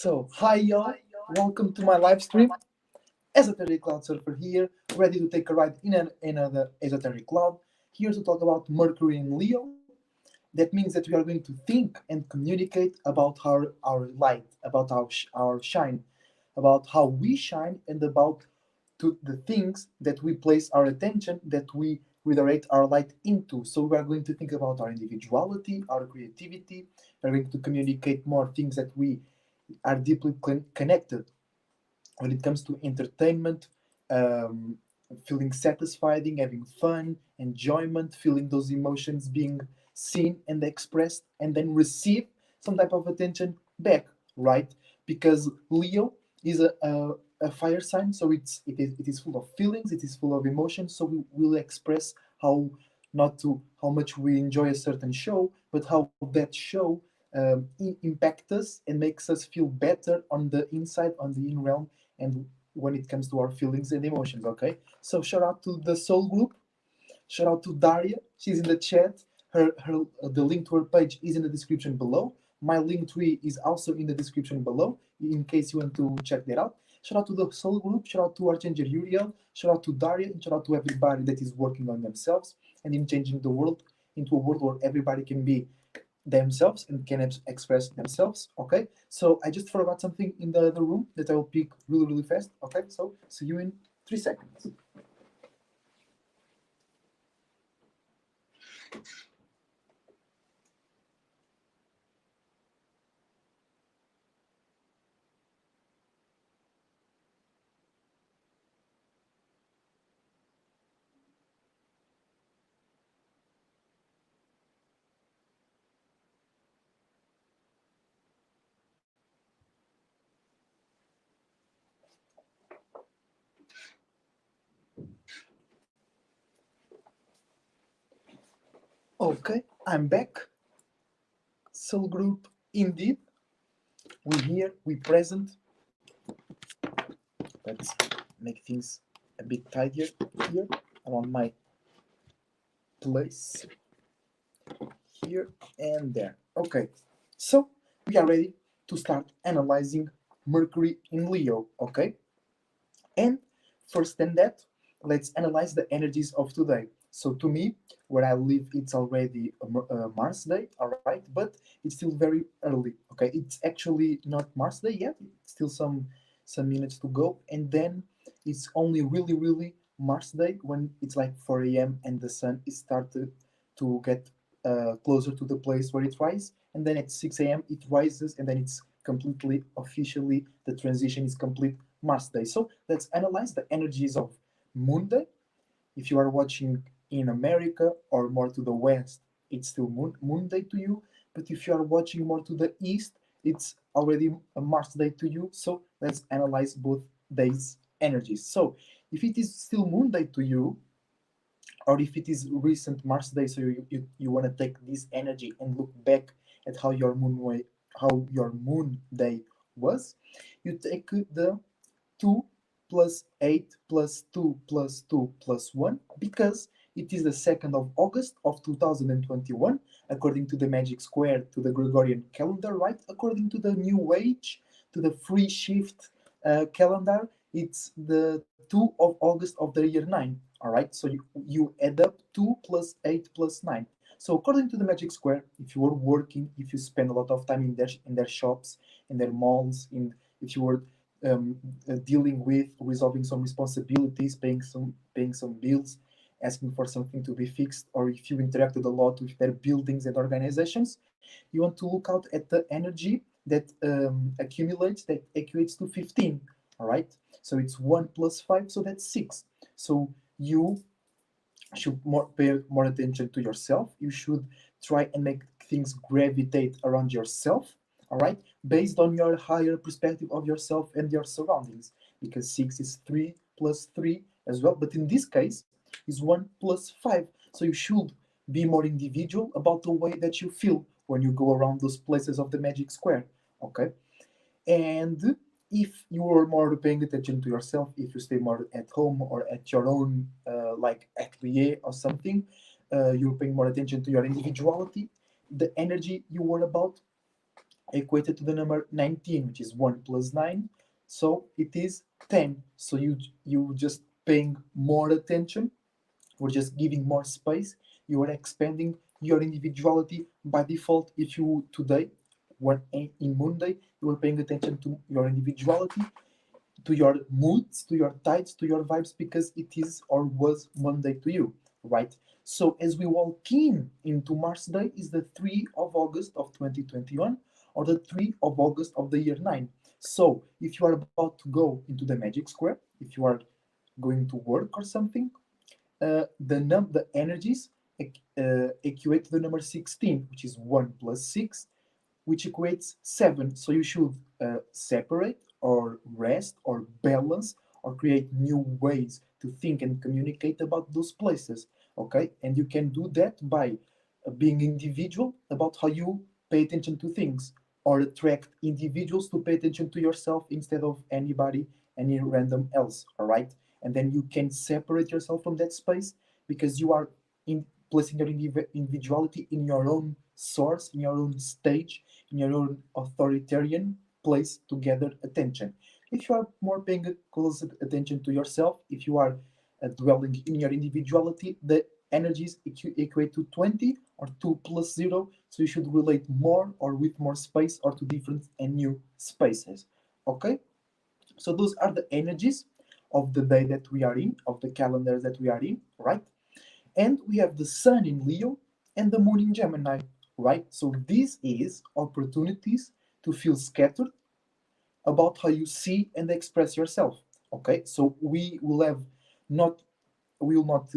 So, hi y'all, welcome to my live stream. Esoteric Cloud Surfer here, ready to take a ride in another esoteric cloud. Here to talk about Mercury and Leo. That means that we are going to think and communicate about our light, about our shine, about how we shine, and about the things that we place our attention, that we redirect our light into. So we are going to think about our individuality, our creativity. We're going to communicate more things that we are deeply connected when it comes to entertainment, um, feeling satisfied, having fun, enjoyment, feeling those emotions being seen and expressed, and then receive some type of attention back, right? Because Leo is a fire sign, so it is full of feelings, it is full of emotions. So we will express how not to how much we enjoy a certain show, but how that show impacts us and makes us feel better on the inside, on the in realm, and when it comes to our feelings and emotions. Okay, so shout out to the soul group, shout out to Daria, she's in the chat. Her The link to her page is in the description below. My link tree is also in the description below in case you want to check that out. Shout out to the soul group, shout out to Archangel Uriel, shout out to Daria, and shout out to everybody that is working on themselves and in changing the world into a world where everybody can be themselves and can express themselves. Okay, so I just forgot something in the other room that I will pick really fast. Okay, so see you in 3 seconds. Okay, I'm back. Soul group, indeed, we here, we present. Let's make things a bit tidier here around my place, here and there. Okay, so we are ready to start analyzing Mercury in Leo. Okay, and first than that, let's analyze the energies of today. So to me, where I live, it's already a Mars Day, all right, but it's still very early. Okay, it's actually not Mars Day yet. It's still some minutes to go, and then it's only really Mars Day when it's like 4 a.m. and the sun is started to get closer to the place where it rises, and then at 6 a.m. it rises, and then it's completely officially the transition is complete Mars Day. So let's analyze the energies of Moon Day. If you are watching in America or more to the west, it's still Moon Day to you. But if you are watching more to the east, it's already a Mars Day to you. So let's analyze both days' energies. So if it is still Moon Day to you, or if it is recent Mars Day, so you want to take this energy and look back at how your Moon Day was, you take the 2 plus 8 plus 2 plus 2 plus 1, because it is the 2nd of August of 2021, according to the magic square, to the Gregorian calendar, right? According to the New Age, to the free shift calendar, it's the 2 of August of the year 9. All right, so you add up 2 plus 8 plus 9. So according to the magic square, if you were working, if you spend a lot of time in their shops, in their malls, in if you were dealing with resolving some responsibilities, paying some bills, asking for something to be fixed, or if you interacted a lot with their buildings and organizations, you want to look out at the energy that accumulates, that equates to 15. All right, so it's 1 plus 5, so that's 6. So you should pay more attention to yourself. You should try and make things gravitate around yourself, all right, based on your higher perspective of yourself and your surroundings, because 6 is 3 plus 3 as well, but in this case is 1 plus 5. So you should be more individual about the way that you feel when you go around those places of the magic square. Okay, and if you are more paying attention to yourself, if you stay more at home or at your own like atelier or something, you're paying more attention to your individuality, the energy you were about equated to the number 19, which is 1 plus 9. So it is 10. So you just paying more attention, or just giving more space. You are expanding your individuality by default. If you today, when in Monday, you are paying attention to your individuality, to your moods, to your types, to your vibes, because it is or was Monday to you, right? So as we walk in into Mars Day, is the 3 of August of 2021 or the 3 of August of the year 9. So if you are about to go into the Magic Square, if you are going to work or something, the energies equate to the number 16, which is 1 plus 6, which equates 7. So you should separate or rest or balance or create new ways to think and communicate about those places. Okay, and you can do that by being individual about how you pay attention to things, or attract individuals to pay attention to yourself instead of anybody, any random else. All right, and then you can separate yourself from that space because you are in placing your individuality in your own source, in your own stage, in your own authoritarian place to gather attention. If you are more paying close attention to yourself, if you are dwelling in your individuality, the energies equate to 20 or 2 plus 0. So you should relate more or with more space or to different and new spaces. Okay? So those are the energies of the day that we are in, of the calendar that we are in, right? And we have the sun in Leo and the moon in Gemini, right? So this is opportunities to feel scattered about how you see and express yourself. Okay, so we will have not we will not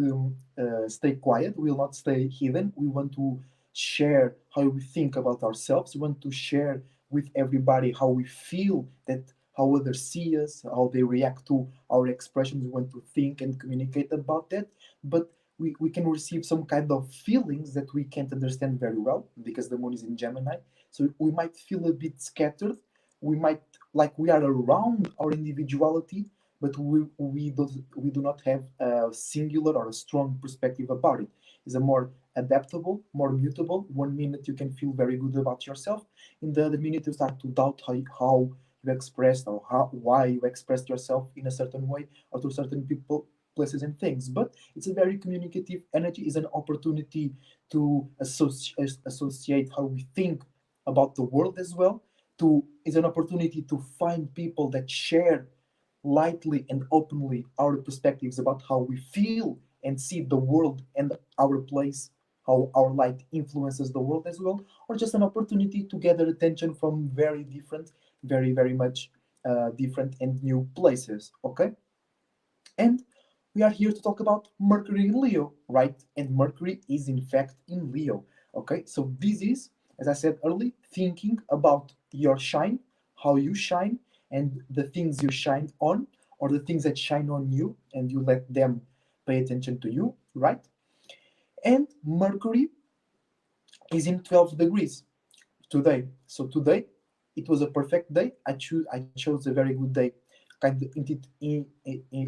stay quiet. We will not stay hidden. We want to share how we think about ourselves. We want to share with everybody how we feel, that how others see us, how they react to our expressions. We want to think and communicate about that. But we can receive some kind of feelings that we can't understand very well because the moon is in Gemini. So we might feel a bit scattered. We might, like, we are around our individuality, but we do not have a singular or a strong perspective about it. It's a more adaptable, more mutable. One minute you can feel very good about yourself, in the other minute you start to doubt how you expressed, or why you expressed yourself in a certain way or to certain people, places and things. But it's a very communicative energy. Is an opportunity to associate how we think about the world as well. To Is an opportunity to find people that share lightly and openly our perspectives about how we feel and see the world and our place, how our light influences the world as well, or just an opportunity to gather attention from very different, very much different and new places. Okay, and we are here to talk about Mercury in Leo, right? And Mercury is in fact in Leo. Okay, so this is, as I said earlier, thinking about your shine, how you shine, and the things you shine on, or the things that shine on you, and you let them pay attention to you, right? And Mercury is in 12 degrees today. So today it was a perfect day. I chose a very good day, kind of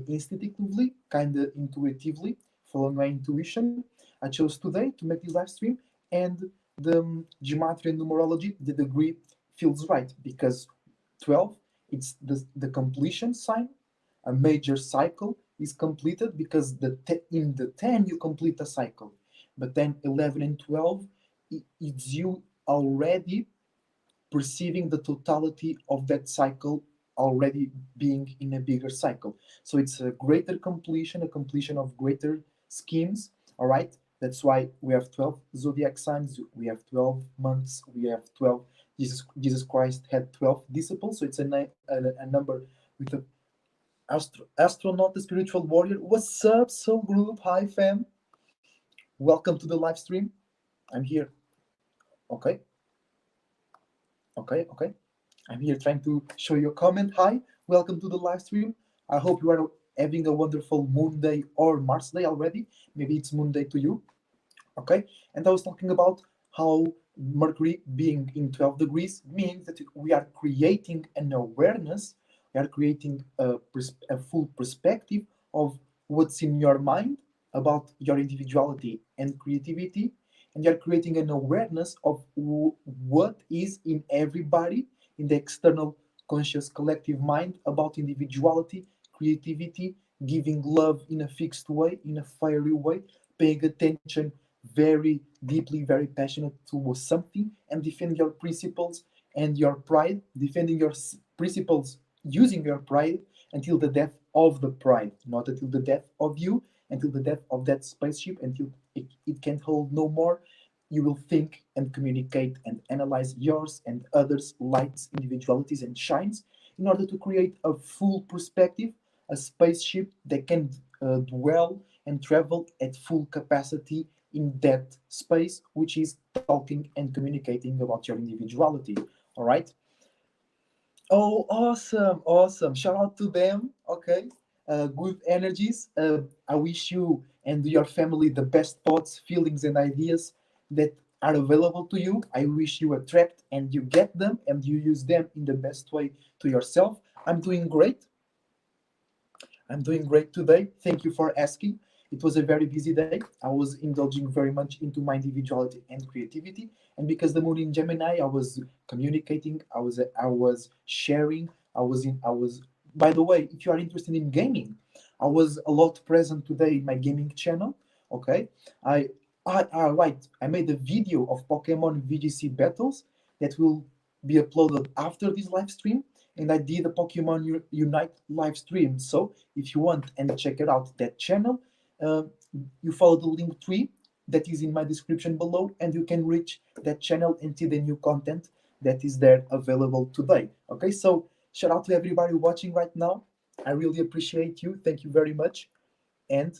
instinctively, kind of intuitively, following my intuition. I chose today to make this live stream, and the gematria and numerology, the degree feels right because 12, it's the completion sign. A major cycle is completed because in the 10 you complete a cycle, but then 11 and 12, it's you already perceiving the totality of that cycle, already being in a bigger cycle. So it's a greater completion, a completion of greater schemes. All right. That's why we have 12 zodiac signs, we have 12 months, we have 12. Jesus Christ had 12 disciples. So it's a number with a astronaut, a spiritual warrior. What's up, Soul Group? Hi, fam. Welcome to the live stream. I'm here. Okay. Okay. I'm here trying to show you a comment. Hi, welcome to the live stream. I hope you are having a wonderful Moon Day or Mars Day already. Maybe it's Moon Day to you. Okay, and I was talking about how Mercury being in 12 degrees means that we are creating an awareness, we are creating a full perspective of what's in your mind about your individuality and creativity, and you're creating an awareness of what is in everybody in the external conscious collective mind about individuality, creativity, giving love in a fixed way, in a fiery way, paying attention very deeply, very passionate towards something, and defend your principles and your pride, defending your principles using your pride until the death of the pride, not until the death of you, until the death of that spaceship, until it can't hold no more. You will think and communicate and analyze yours and others' lights, individualities, and shines in order to create a full perspective, a spaceship that can dwell and travel at full capacity in that space, which is talking and communicating about your individuality. All right. Oh, awesome, awesome. Shout out to them. Okay. Good energies. I wish you and your family the best thoughts, feelings, and ideas that are available to you. I wish you attract and you get them and you use them in the best way to yourself. I'm doing great. I'm doing great today. Thank you for asking. It was a very busy day. I was indulging very much into my individuality and creativity, and because the moon in Gemini, I was communicating. I was sharing. I was. By the way, if you are interested in gaming, I was a lot present today in my gaming channel. Okay, I right. I made a video of Pokemon VGC battles that will be uploaded after this live stream, and I did a Pokemon Unite live stream. So if you want and check it out, that channel, uh, you follow the link tree that is in my description below, and you can reach that channel and see the new content that is there available today. Okay, so shout out to everybody watching right now. I really appreciate you. Thank you very much. And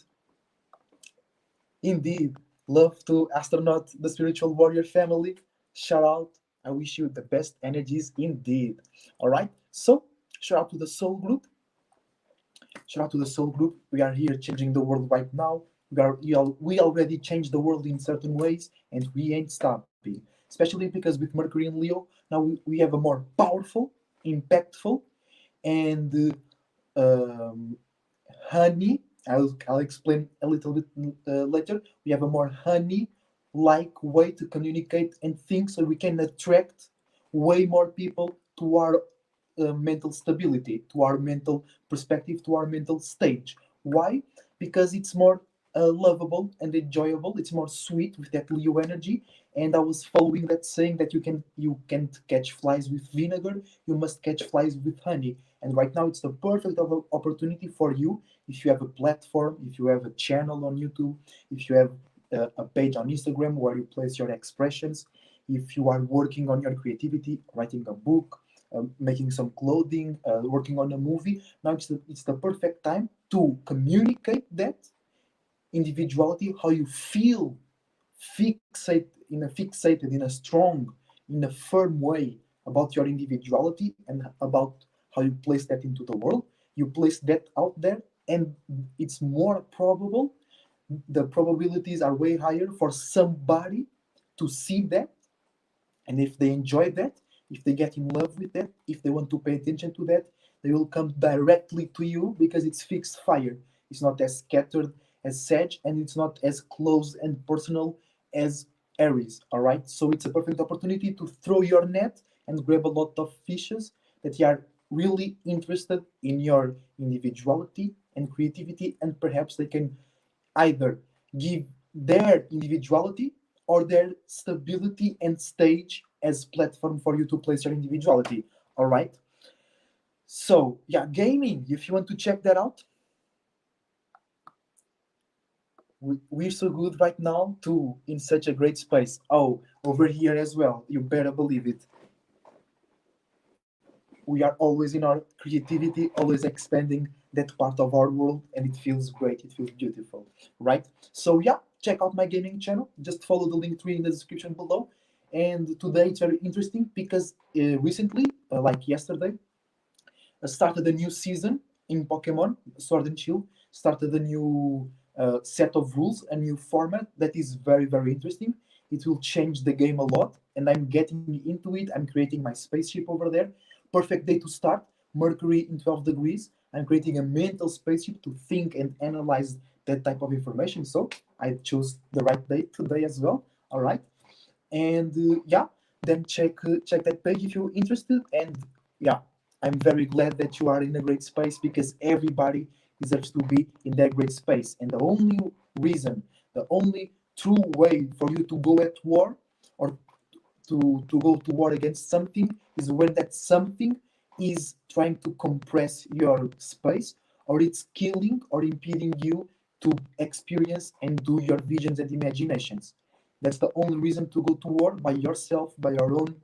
indeed, love to Astronaut, the spiritual warrior family. Shout out. I wish you the best energies indeed. All right. So, shout out to the Soul Group. Shout out to the Soul Group. We are here changing the world right now. We already changed the world in certain ways, and we ain't stopping. Especially because with Mercury and Leo, now we have a more powerful, impactful, and honey. I'll explain a little bit later. We have a more honey like way to communicate and think so we can attract way more people to our mental stability, to our mental perspective, to our mental stage. Why? Because it's more lovable and enjoyable. It's more sweet with that Leo energy. And I was following that saying that you can't catch flies with vinegar. You must catch flies with honey. And right now, it's the perfect opportunity for you if you have a platform, if you have a channel on YouTube, if you have a page on Instagram where you place your expressions, if you are working on your creativity, writing a book, making some clothing, working on a movie. Now it's the perfect time to communicate that individuality, how you feel, fixated, in a strong, in a firm way about your individuality and about how you place that into the world. You place that out there, and it's more probable. The probabilities are way higher for somebody to see that, and if they enjoy that, if they get in love with that, if they want to pay attention to that, they will come directly to you because it's fixed fire. It's not as scattered as Sage, and it's not as close and personal as Aries. All right, so it's a perfect opportunity to throw your net and grab a lot of fishes that are really interested in your individuality and creativity, and perhaps they can either give their individuality or their stability and stage as platform for you to place your individuality. All right. So yeah, gaming. If you want to check that out, we're so good right now too, in such a great space. Oh, over here as well. You better believe it. We are always in our creativity, always expanding that part of our world, and it feels great. It feels beautiful, right? So yeah, check out my gaming channel. Just follow the link tree in the description below. And today it's very interesting because recently, like yesterday, started a new season in Pokemon Sword and Shield. Started a new set of rules, a new format that is very, very interesting. It will change the game a lot, and I'm getting into it. I'm creating my spaceship over there. Perfect day to start. Mercury in 12 degrees. I'm creating a mental spaceship to think and analyze that type of information. So I chose the right day today as well. All right, and yeah, then check that page if you're interested. And yeah, I'm very glad that you are in a great space, because everybody deserves to be in that great space. And the only reason, the only true way for you to go at war, or to go to war against something, is when that something is trying to compress your space, or it's killing or impeding you to experience and do your visions and imaginations. That's the only reason to go to war, by yourself, by your own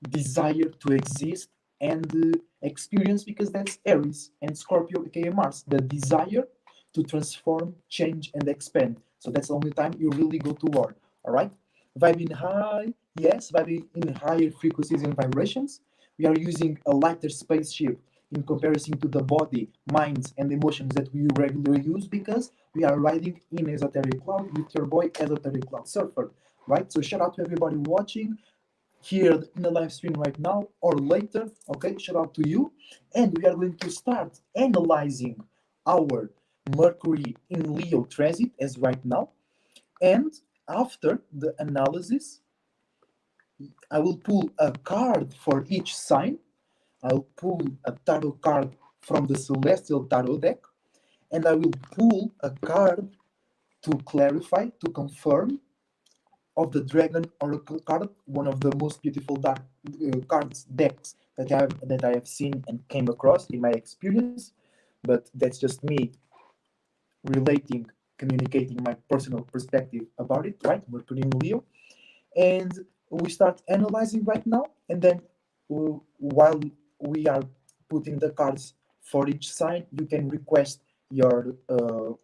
desire to exist and experience, because that's Aries and Scorpio, aka Mars, the desire to transform, change, and expand. So that's the only time you really go to war. All right, vibing high, yes, vibing in higher frequencies and vibrations. We are using a lighter spaceship in comparison to the body, minds, and emotions that we regularly use, because we are riding in Esoteric Cloud with your boy Esoteric Cloud Surfer. Right? So shout out to everybody watching here in the live stream right now or later. Okay, shout out to you. And we are going to start analyzing our Mercury in Leo transit as right now. And after the analysis, I will pull a card for each sign. I'll pull a tarot card from the Celestial Tarot deck, and I will pull a card to clarify, to confirm, of the Dragon Oracle card, one of the most beautiful cards decks that I have seen and came across in my experience. But that's just me relating, communicating my personal perspective about it, right? Mercury in Leo, and we start analyzing right now. And then while we are putting the cards for each sign, you can request your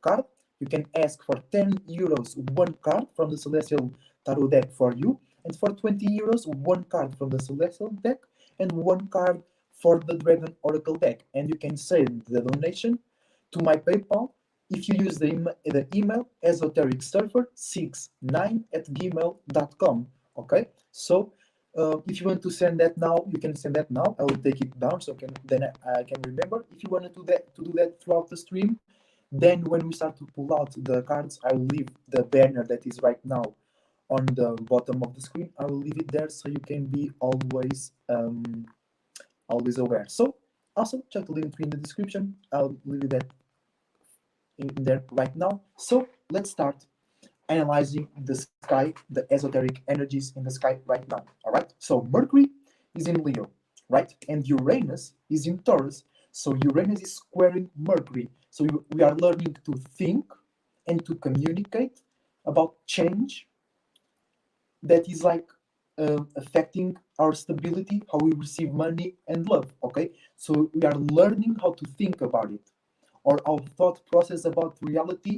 card. You can ask for 10 euros one card from the Celestial Tarot deck for you, and for 20 euros one card from the Celestial deck, and one card for the Dragon Oracle deck. And you can send the donation to my PayPal if you use the email esotericsurfer69@gmail.com. Okay, so if you want to send that now, you can send that now. I will take it down so I can remember. If you want to do that throughout the stream, then when we start to pull out the cards, I will leave the banner that is right now on the bottom of the screen. I will leave it there so you can be always aware. So also check the link in the description. I'll leave that in there right now. So let's start analyzing the sky, the esoteric energies in the sky right now. All right. So Mercury is in Leo, right? And Uranus is in Taurus. So Uranus is squaring Mercury. So we are learning to think and to communicate about change that is like affecting our stability, how we receive money and love. Okay. So we are learning how to think about it, or our thought process about reality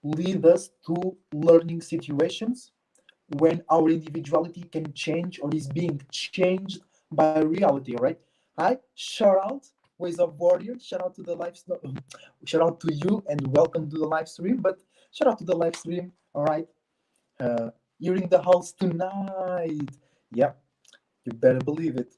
lead us to learning situations when our individuality can change or is being changed by reality. All right. Hi, shout out, Ways of Warrior. Shout out to the live shout out to you and welcome to the live stream. But shout out to the live stream. All right. You're in the house tonight. Yeah, you better believe it.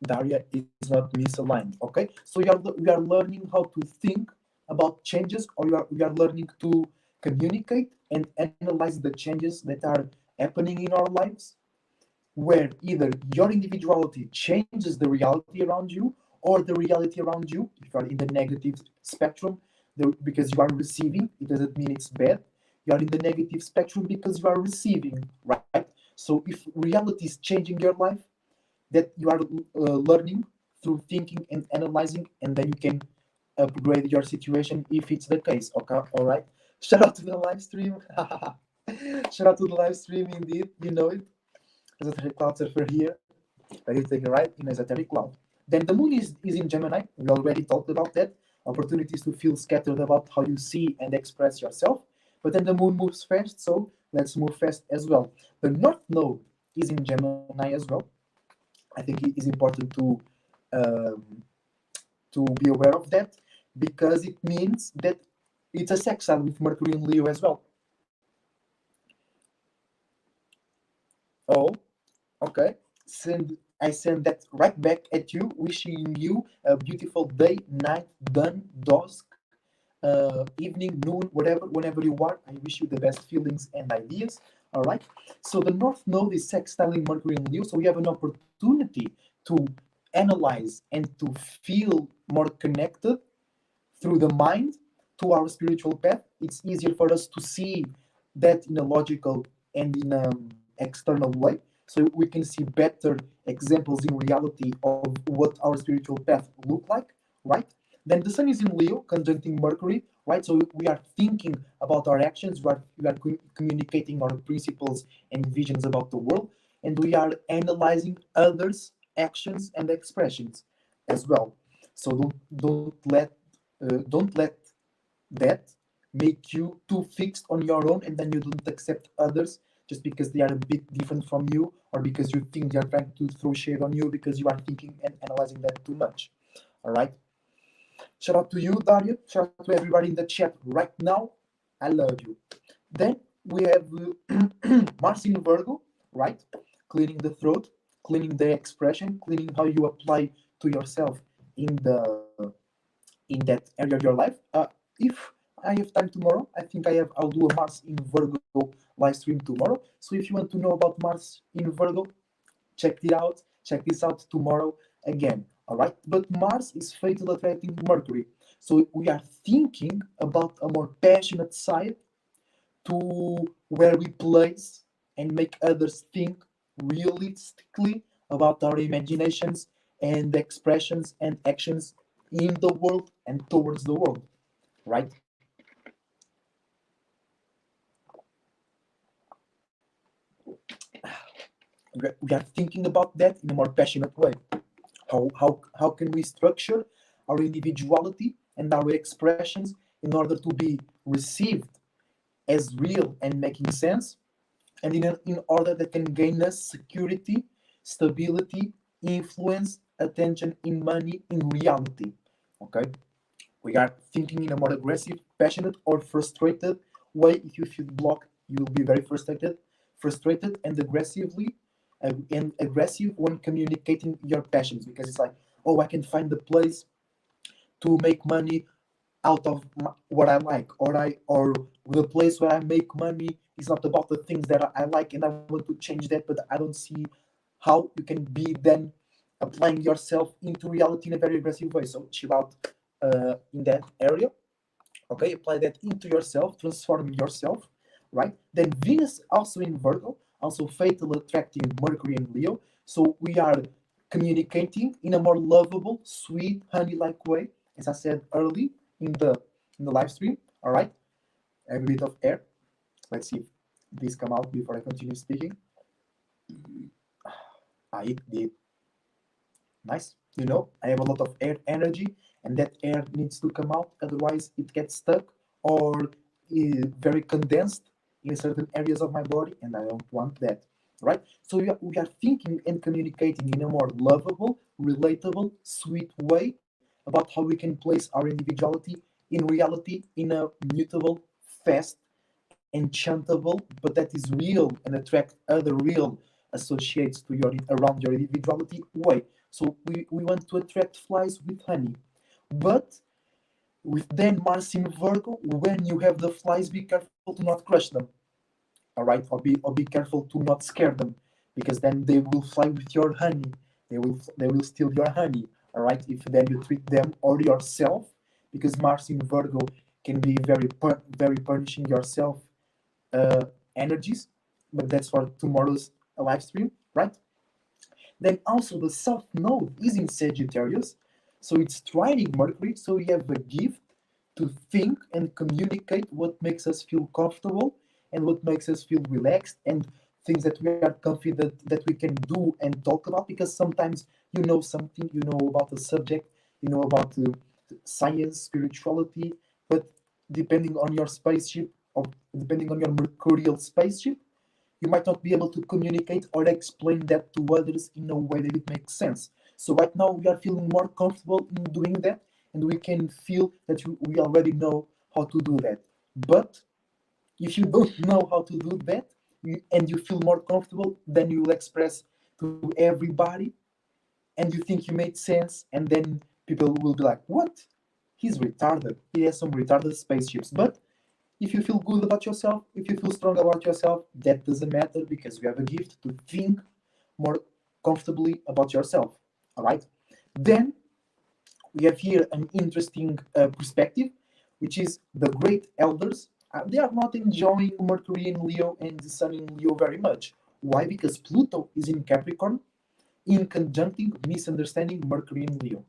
Daria is not misaligned. Okay, so we are learning how to think about changes, or we are learning to communicate and analyze the changes that are happening in our lives, where either your individuality changes the reality around you, or the reality around you, if you are in the negative spectrum, because you are receiving, it doesn't mean it's bad. You are in the negative spectrum because you are receiving, right? So if reality is changing your life, that you are learning through thinking and analyzing, and then you can upgrade your situation if it's the case. Okay, all right. Shout out to the live stream. Shout out to the live stream, indeed. You know it. Esoteric Cloud Surfer here, ready to take a ride in Esoteric Cloud. Then the moon is in Gemini. We already talked about that. Opportunities to feel scattered about how you see and express yourself. But then the moon moves fast, so let's move fast as well. The North Node is in Gemini as well. I think it is important um, to be aware of that, because it means that it's a sextile with Mercury in Leo as well. Oh, okay. I send that right back at you, wishing you a beautiful day, night, dawn, dusk, evening, noon, whatever, whenever you are. I wish you the best feelings and ideas. All right. So the North Node is sextiling Mercury and Leo. So we have an opportunity to analyze and to feel more connected through the mind to our spiritual path. It's easier for us to see that in a logical and in an external way. So we can see better examples in reality of what our spiritual path look like, right? Then the sun is in Leo, conjuncting Mercury, right? So we are thinking about our actions, we are communicating our principles and visions about the world, and we are analyzing others' actions and expressions as well. So don't let that make you too fixed on your own, and then you don't accept others just because they are a bit different from you, or because you think they are trying to throw shade on you because you are thinking and analyzing that too much. All right. Shout out to you, Dario. Shout out to everybody in the chat right now. I love you. Then we have Mars in Virgo, right? Cleaning the throat, cleaning the expression, cleaning how you apply to yourself in that area of your life. If I have time tomorrow, I think I'll do a Mars in Virgo live stream tomorrow. So if you want to know about Mars in Virgo, check it out. Check this out tomorrow again. All right. But Mars is fatal attracting Mercury. So we are thinking about a more passionate side to where we place and make others think realistically about our imaginations and expressions and actions in the world and towards the world, right? We are thinking about that in a more passionate way. How can we structure our individuality and our expressions in order to be received as real and making sense, and in order that can gain us security, stability, influence, attention in money in reality. Okay, we are thinking in a more aggressive, passionate, or frustrated way. If you feel blocked, you will be very frustrated and aggressive when communicating your passions, because it's like, oh, I can find the place to make money out of what I like, or the place where I make money is not about the things that I like, and I want to change that, but I don't see how you can be then applying yourself into reality in a very aggressive way. So chill out in that area. Okay, apply that into yourself, transform yourself, right? Then Venus also in Virgo, also fatal attracting Mercury and Leo. So we are communicating in a more lovable, sweet, honey-like way, as I said early in the live stream. All right, I have a bit of air. Let's see if this come out before I continue speaking. It did. Nice. I have a lot of air energy, and that air needs to come out. Otherwise, it gets stuck or very condensed in certain areas of my body, and I don't want that. Right? So we are thinking and communicating in a more lovable, relatable, sweet way about how we can place our individuality in reality in a mutable, fast, enchantable, but that is real and attract other real associates to your around your individuality way. So we want to attract flies with honey. But with then Mars in Virgo, when you have the flies, be careful to not crush them. All right, or be careful to not scare them, because then they will fly with your honey. They will steal your honey. All right, if then you treat them or yourself, because Mars in Virgo can be very punishing yourself energies, but that's for tomorrow's live stream, right? Then also the South Node is in Sagittarius, so it's trining Mercury. So we have a gift to think and communicate what makes us feel comfortable and what makes us feel relaxed, and things that we are confident that we can do and talk about, because sometimes you know something, you know about the subject, you know about science, spirituality, but depending on your spaceship, or depending on your mercurial spaceship, you might not be able to communicate or explain that to others in a way that it makes sense. So right now we are feeling more comfortable in doing that, and we can feel that we already know how to do that. But if you don't know how to do that, and you feel more comfortable, then you will express to everybody, and you think you made sense, and then people will be like, "What? he's retarded. He has some retarded spaceships. But if you feel good about yourself, if you feel strong about yourself, that doesn't matter because you have a gift to think more comfortably about yourself. All right. Then we have here an interesting perspective, which is the great elders. They are not enjoying Mercury in Leo and the Sun in Leo very much. Why? Because Pluto is in Capricorn, in conjuncting, misunderstanding Mercury in Leo.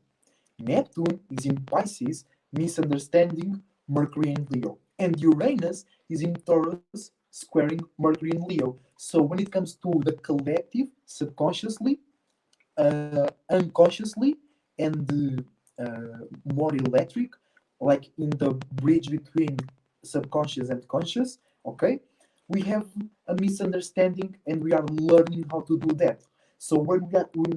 Neptune is in Pisces, misunderstanding Mercury in Leo. And Uranus is in Taurus, squaring Mercury in Leo. So when it comes to the collective, subconsciously, unconsciously, and more electric, like in the bridge between subconscious and conscious, okay, we have a misunderstanding and we are learning how to do that. So when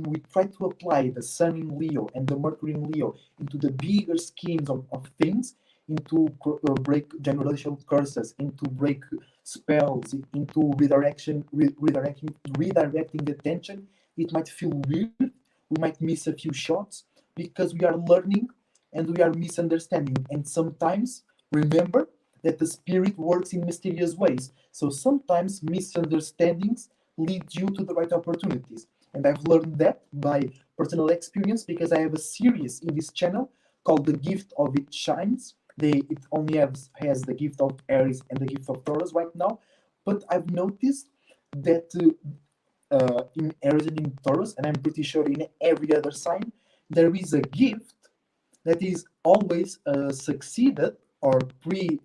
we try to apply the Sun in Leo and the Mercury in Leo into the bigger schemes of things, into break generational curses, into break spells, into redirecting the attention, it might feel weird. We might miss a few shots because we are learning and we are misunderstanding. And sometimes remember that the spirit works in mysterious ways. So sometimes misunderstandings lead you to the right opportunities. And I've learned that by personal experience because I have a series in this channel called The Gift of It Shines. It only has the gift of Aries and the gift of Taurus right now. But I've noticed that in Aries and in Taurus, and I'm pretty sure in every other sign, there is a gift that is always succeeded or pre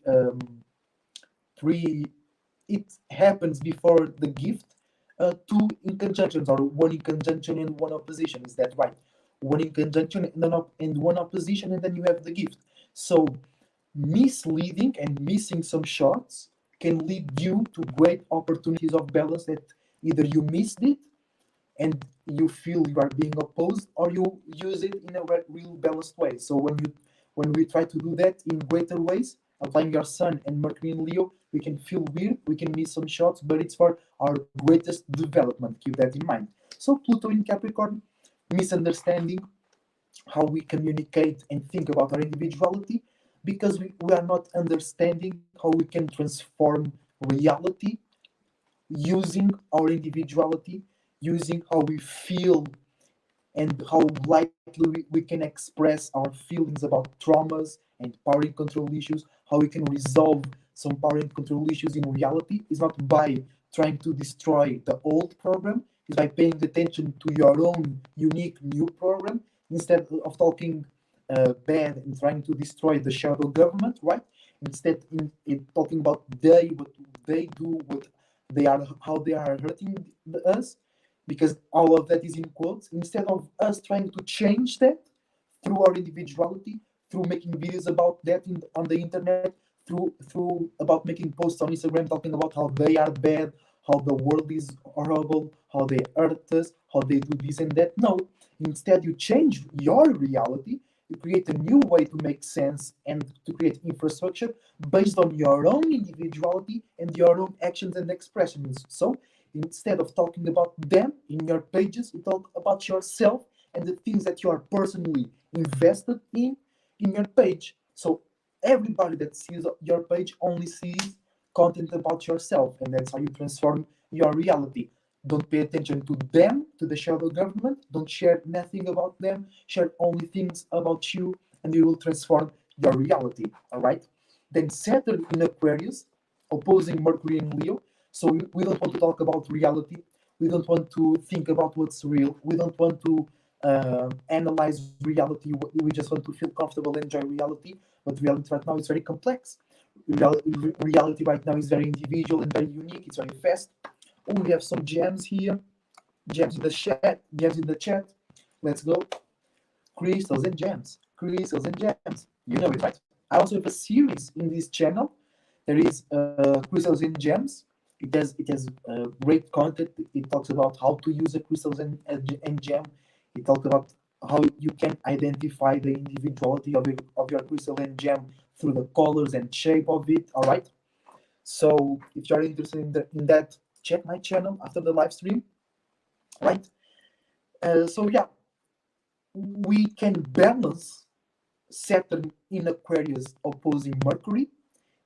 it happens before the gift, two in conjunctions or one in conjunction and one opposition. Is that right? One in conjunction and one opposition, and then you have the gift. So misleading and missing some shots can lead you to great opportunities of balance that either you missed it and you feel you are being opposed, or you use it in a real balanced way. So when we try to do that in greater ways, applying your Sun and Mercury in Leo, we can feel weird, we can miss some shots, but it's for our greatest development. Keep that in mind. So Pluto in Capricorn, misunderstanding how we communicate and think about our individuality, because we are not understanding how we can transform reality using our individuality, using how we feel and how lightly we can express our feelings about traumas and power and control issues, how we can resolve some power and control issues in reality is not by trying to destroy the old program, is by paying attention to your own unique new program instead of talking bad and trying to destroy the shadow government, right? Instead, in talking about what they do, what they are, how they are hurting us, because all of that is in quotes, instead of us trying to change that through our individuality, through making videos about that on the internet, through about making posts on Instagram talking about how they are bad, how the world is horrible, how they hurt us, how they do this and that. No, instead you change your reality, you create a new way to make sense and to create infrastructure based on your own individuality and your own actions and expressions. So instead of talking about them in your pages, you talk about yourself and the things that you are personally invested in your page. So everybody that sees your page only sees content about yourself, and that's how you transform your reality. Don't pay attention to them, to the shadow government. Don't share nothing about them. Share only things about you, and you will transform your reality. All right. Then Saturn in Aquarius, opposing Mercury in Leo. So we don't want to talk about reality. We don't want to think about what's real. We don't want to analyze reality. We just want to feel comfortable, enjoy reality. But reality right now is very complex. Reality right now is very individual and very unique. It's very fast. Oh, we have some gems here. Gems in the chat. Gems in the chat. Let's go. Crystals and gems. Crystals and gems. You know it, right? I also have a series in this channel. There is crystals and gems. It has great content. It talks about how to use the crystals and gem. It talks about how you can identify the individuality of your crystal and gem through the colors and shape of it. All right. So if you're interested in that, check my channel after the live stream. Right. So yeah, we can balance Saturn in Aquarius opposing Mercury,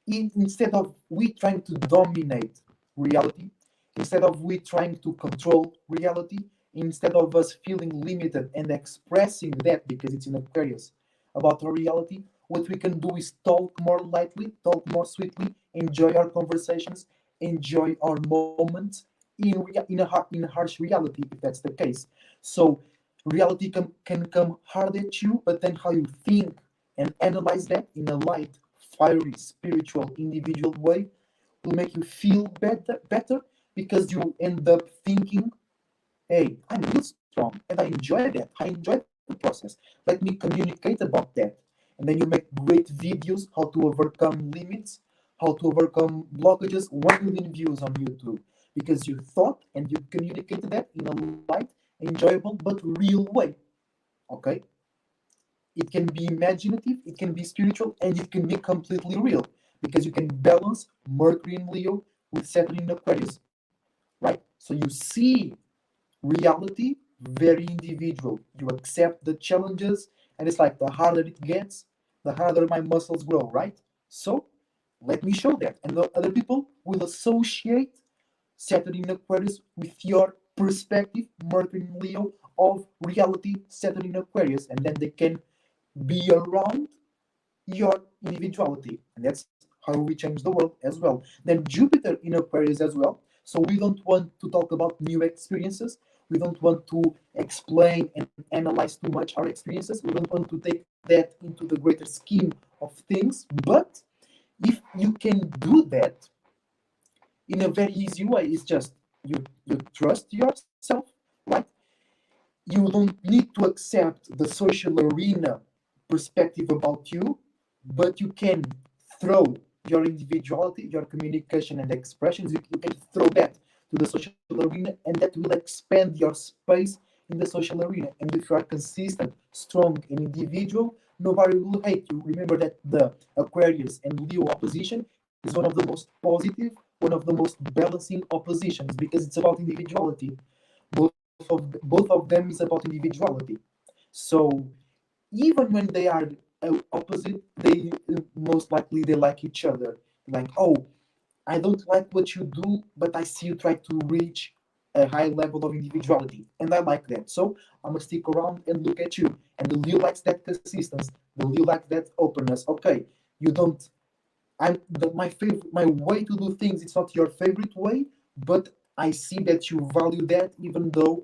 instead of we trying to dominate reality, instead of we trying to control reality, instead of us feeling limited and expressing that because it's in Aquarius about our reality, what we can do is talk more lightly, talk more sweetly, enjoy our conversations, enjoy our moments in a harsh reality, if that's the case. So reality can come hard at you, but then how you think and analyze that in a light, fiery, spiritual, individual way will make you feel better because you end up thinking, hey, I'm real strong and I enjoy that. I enjoy the process. Let me communicate about that. And then you make great videos how to overcome limits, how to overcome blockages, 1 million views on YouTube. Because you thought and you communicated that in a light, enjoyable, but real way. Okay? It can be imaginative, it can be spiritual, and it can be completely real. Because you can balance Mercury in Leo with Saturn in Aquarius. Right? So you see reality very individual. You accept the challenges, and it's like the harder it gets, the harder my muscles grow, right? So let me show that. And the other people will associate Saturn in Aquarius with your perspective, Mercury in Leo, of reality, Saturn in Aquarius, and then they can be around your individuality. And that's how we change the world as well. Then Jupiter in Aquarius as well. So we don't want to talk about new experiences. We don't want to explain and analyze too much our experiences. We don't want to take that into the greater scheme of things. But if you can do that in a very easy way, it's just you trust yourself, right? You don't need to accept the social arena perspective about you, but you can throw your individuality, your communication and expressions, you can throw that to the social arena, and that will expand your space in the social arena. And if you are consistent, strong, and individual, nobody will hate you. Remember that the Aquarius and Leo opposition is one of the most positive, one of the most balancing oppositions because it's about individuality. Both of them is about individuality. So even when they are opposite, they most likely they like each other. Like, oh, I don't like what you do, but I see you try to reach a high level of individuality, and I like that. So I'm gonna stick around and look at you. And the Leo likes that consistency. The Leo likes that openness. Okay, you don't. My favorite, my way to do things. It's not your favorite way, but I see that you value that, even though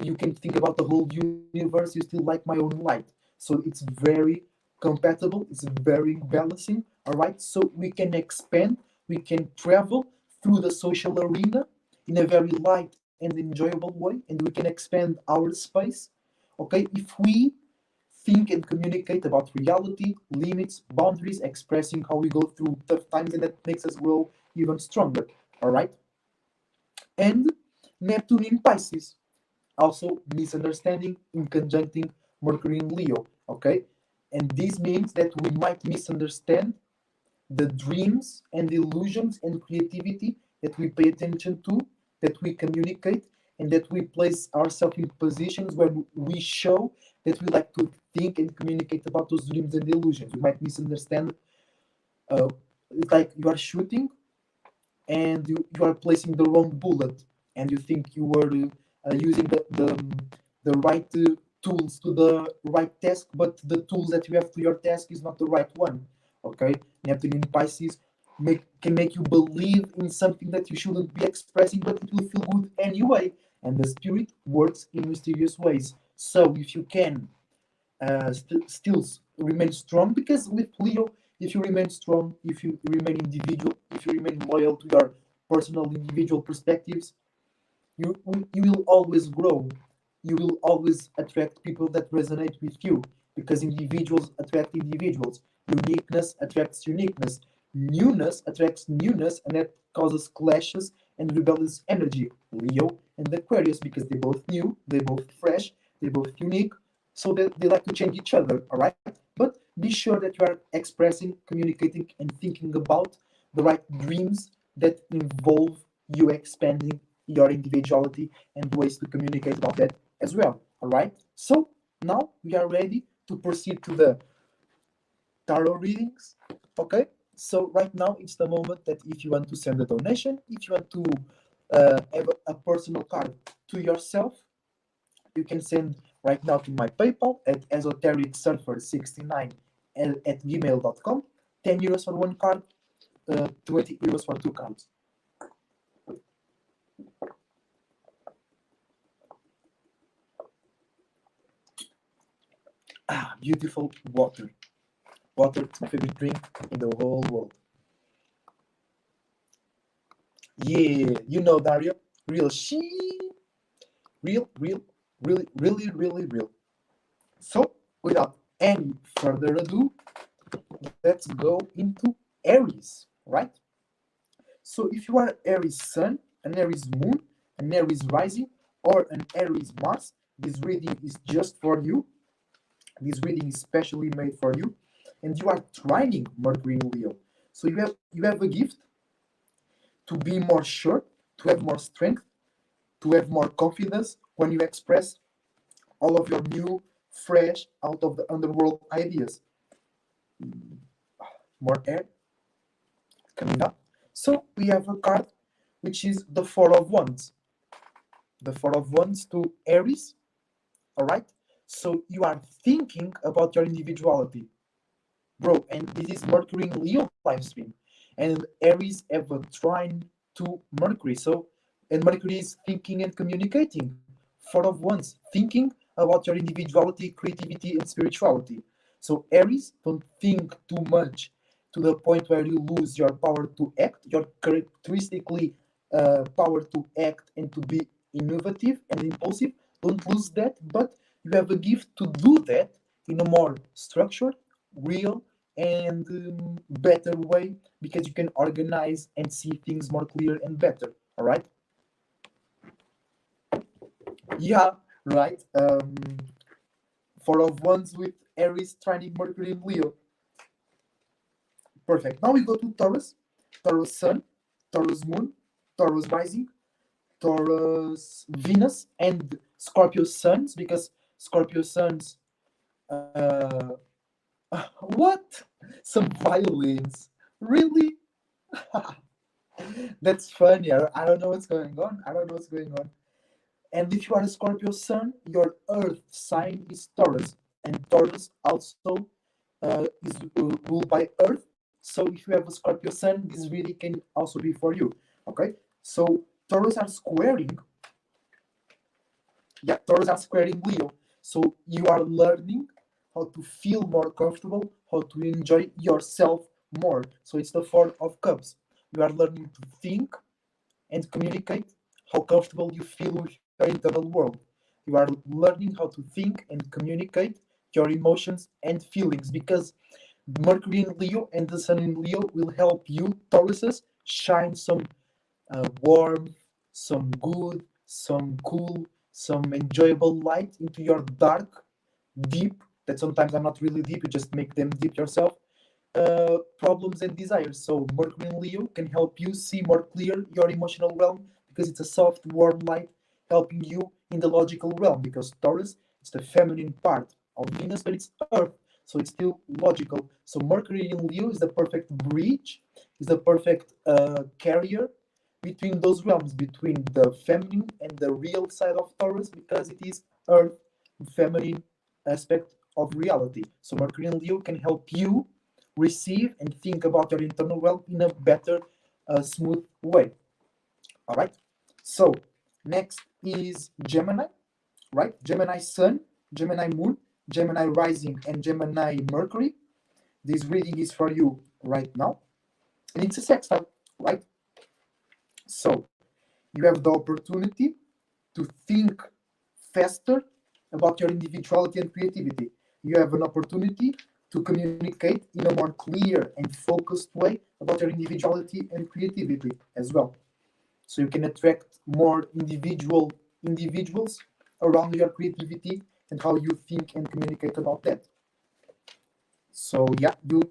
you can think about the whole universe. You still like my own light. So it's very compatible. It's very balancing. All right. So we can expand. We can travel through the social arena in a very light and enjoyable way, and we can expand our space. Okay, if we think and communicate about reality, limits, boundaries, expressing how we go through tough times, and that makes us grow even stronger. All right. And Neptune in Pisces, also misunderstanding in conjuncting Mercury in Leo. Okay, and this means that we might misunderstand the dreams and illusions and creativity that we pay attention to, that we communicate, and that we place ourselves in positions where we show that we like to think and communicate about those dreams and illusions. We might misunderstand. It's like you are shooting and you are placing the wrong bullet, and you think you were using the right tools to the right task, but the tools that you have to your task is not the right one. Okay, Neptune in Pisces can make you believe in something that you shouldn't be expressing, but it will feel good anyway. And the spirit works in mysterious ways. So if you can still remain strong, because with Leo, if you remain strong, if you remain individual, if you remain loyal to your personal individual perspectives, you you will always grow. You will always attract people that resonate with you, because individuals attract individuals. Uniqueness attracts uniqueness. Newness attracts newness, and that causes clashes and rebellious energy. Leo and Aquarius, because they're both new, they're both fresh, they're both unique, so they like to change each other. All right, but be sure that you are expressing, communicating, and thinking about the right dreams that involve you expanding your individuality and ways to communicate about that as well. All right. So now we are ready to proceed to the tarot readings. Okay, so right now it's the moment that if you want to send a donation, if you want to have a personal card to yourself, you can send right now to my PayPal at esotericsurfer69 at gmail.com. 10 euros for one card, 20 euros for two cards. Ah, beautiful water. Water is my favorite drink in the whole world. Yeah, you know Dario. Real she. Real, really real. So, without any further ado, let's go into Aries, right? So, if you are Aries Sun, an Aries Moon, an Aries Rising, or an Aries Mars, this reading is just for you. This reading is specially made for you, and you are trining Mercury in Leo. So you have a gift to be more sure, to have more strength, to have more confidence when you express all of your new, fresh, out of the underworld ideas. More air coming up. So we have a card which is the Four of Wands. The Four of Wands to Aries. All right. So you are thinking about your individuality, bro, and this is Mercury in Leo live stream, and Aries have a trine to Mercury. So, and Mercury is thinking and communicating. Four of Wands, thinking about your individuality, creativity, and spirituality. So, Aries, don't think too much to the point where you lose your power to act, your characteristically power to act and to be innovative and impulsive. Don't lose that, but you have a gift to do that in a more structured, real, and better way, because you can organize and see things more clear and better. All right. Yeah, right. Four of Wands with Aries trining Mercury in Leo. Perfect. Now we go to Taurus. Taurus Sun, Taurus Moon, Taurus Rising, Taurus Venus, and Scorpio Suns, because Scorpio Suns, uh what, some violins, really? That's funny. I don't know what's going on. I don't know what's going on. And if you are a Scorpio Sun, your Earth sign is Taurus, and Taurus also is ruled by Earth. So if you have a Scorpio Sun, this really can also be for you. Okay. So Taurus are squaring. Yeah, Taurus are squaring Leo. So you are learning how to feel more comfortable, how to enjoy yourself more. So it's the Four of Cups. You are learning to think and communicate how comfortable you feel with your internal world. You are learning how to think and communicate your emotions and feelings, because Mercury in Leo and the Sun in Leo will help you, Tauruses, shine some warmth, some good, some cool, some enjoyable light into your dark, deep, that sometimes are not really deep, you just make them deep yourself, problems and desires. So Mercury in Leo can help you see more clear your emotional realm, because it's a soft, warm light helping you in the logical realm. Because Taurus, it's the feminine part of Venus, but it's Earth, so it's still logical. So Mercury in Leo is the perfect bridge, is the perfect carrier between those realms, between the feminine and the real side of Taurus, because it is Earth, feminine aspect of reality. So Mercury in Leo can help you receive and think about your internal realm in a better, smooth way. All right. So next is Gemini, right? Gemini Sun, Gemini Moon, Gemini Rising, and Gemini Mercury. This reading is for you right now, and it's a sextile, right? So you have the opportunity to think faster about your individuality and creativity. You have an opportunity to communicate in a more clear and focused way about your individuality and creativity as well. So you can attract more individuals around your creativity and how you think and communicate about that. So yeah, you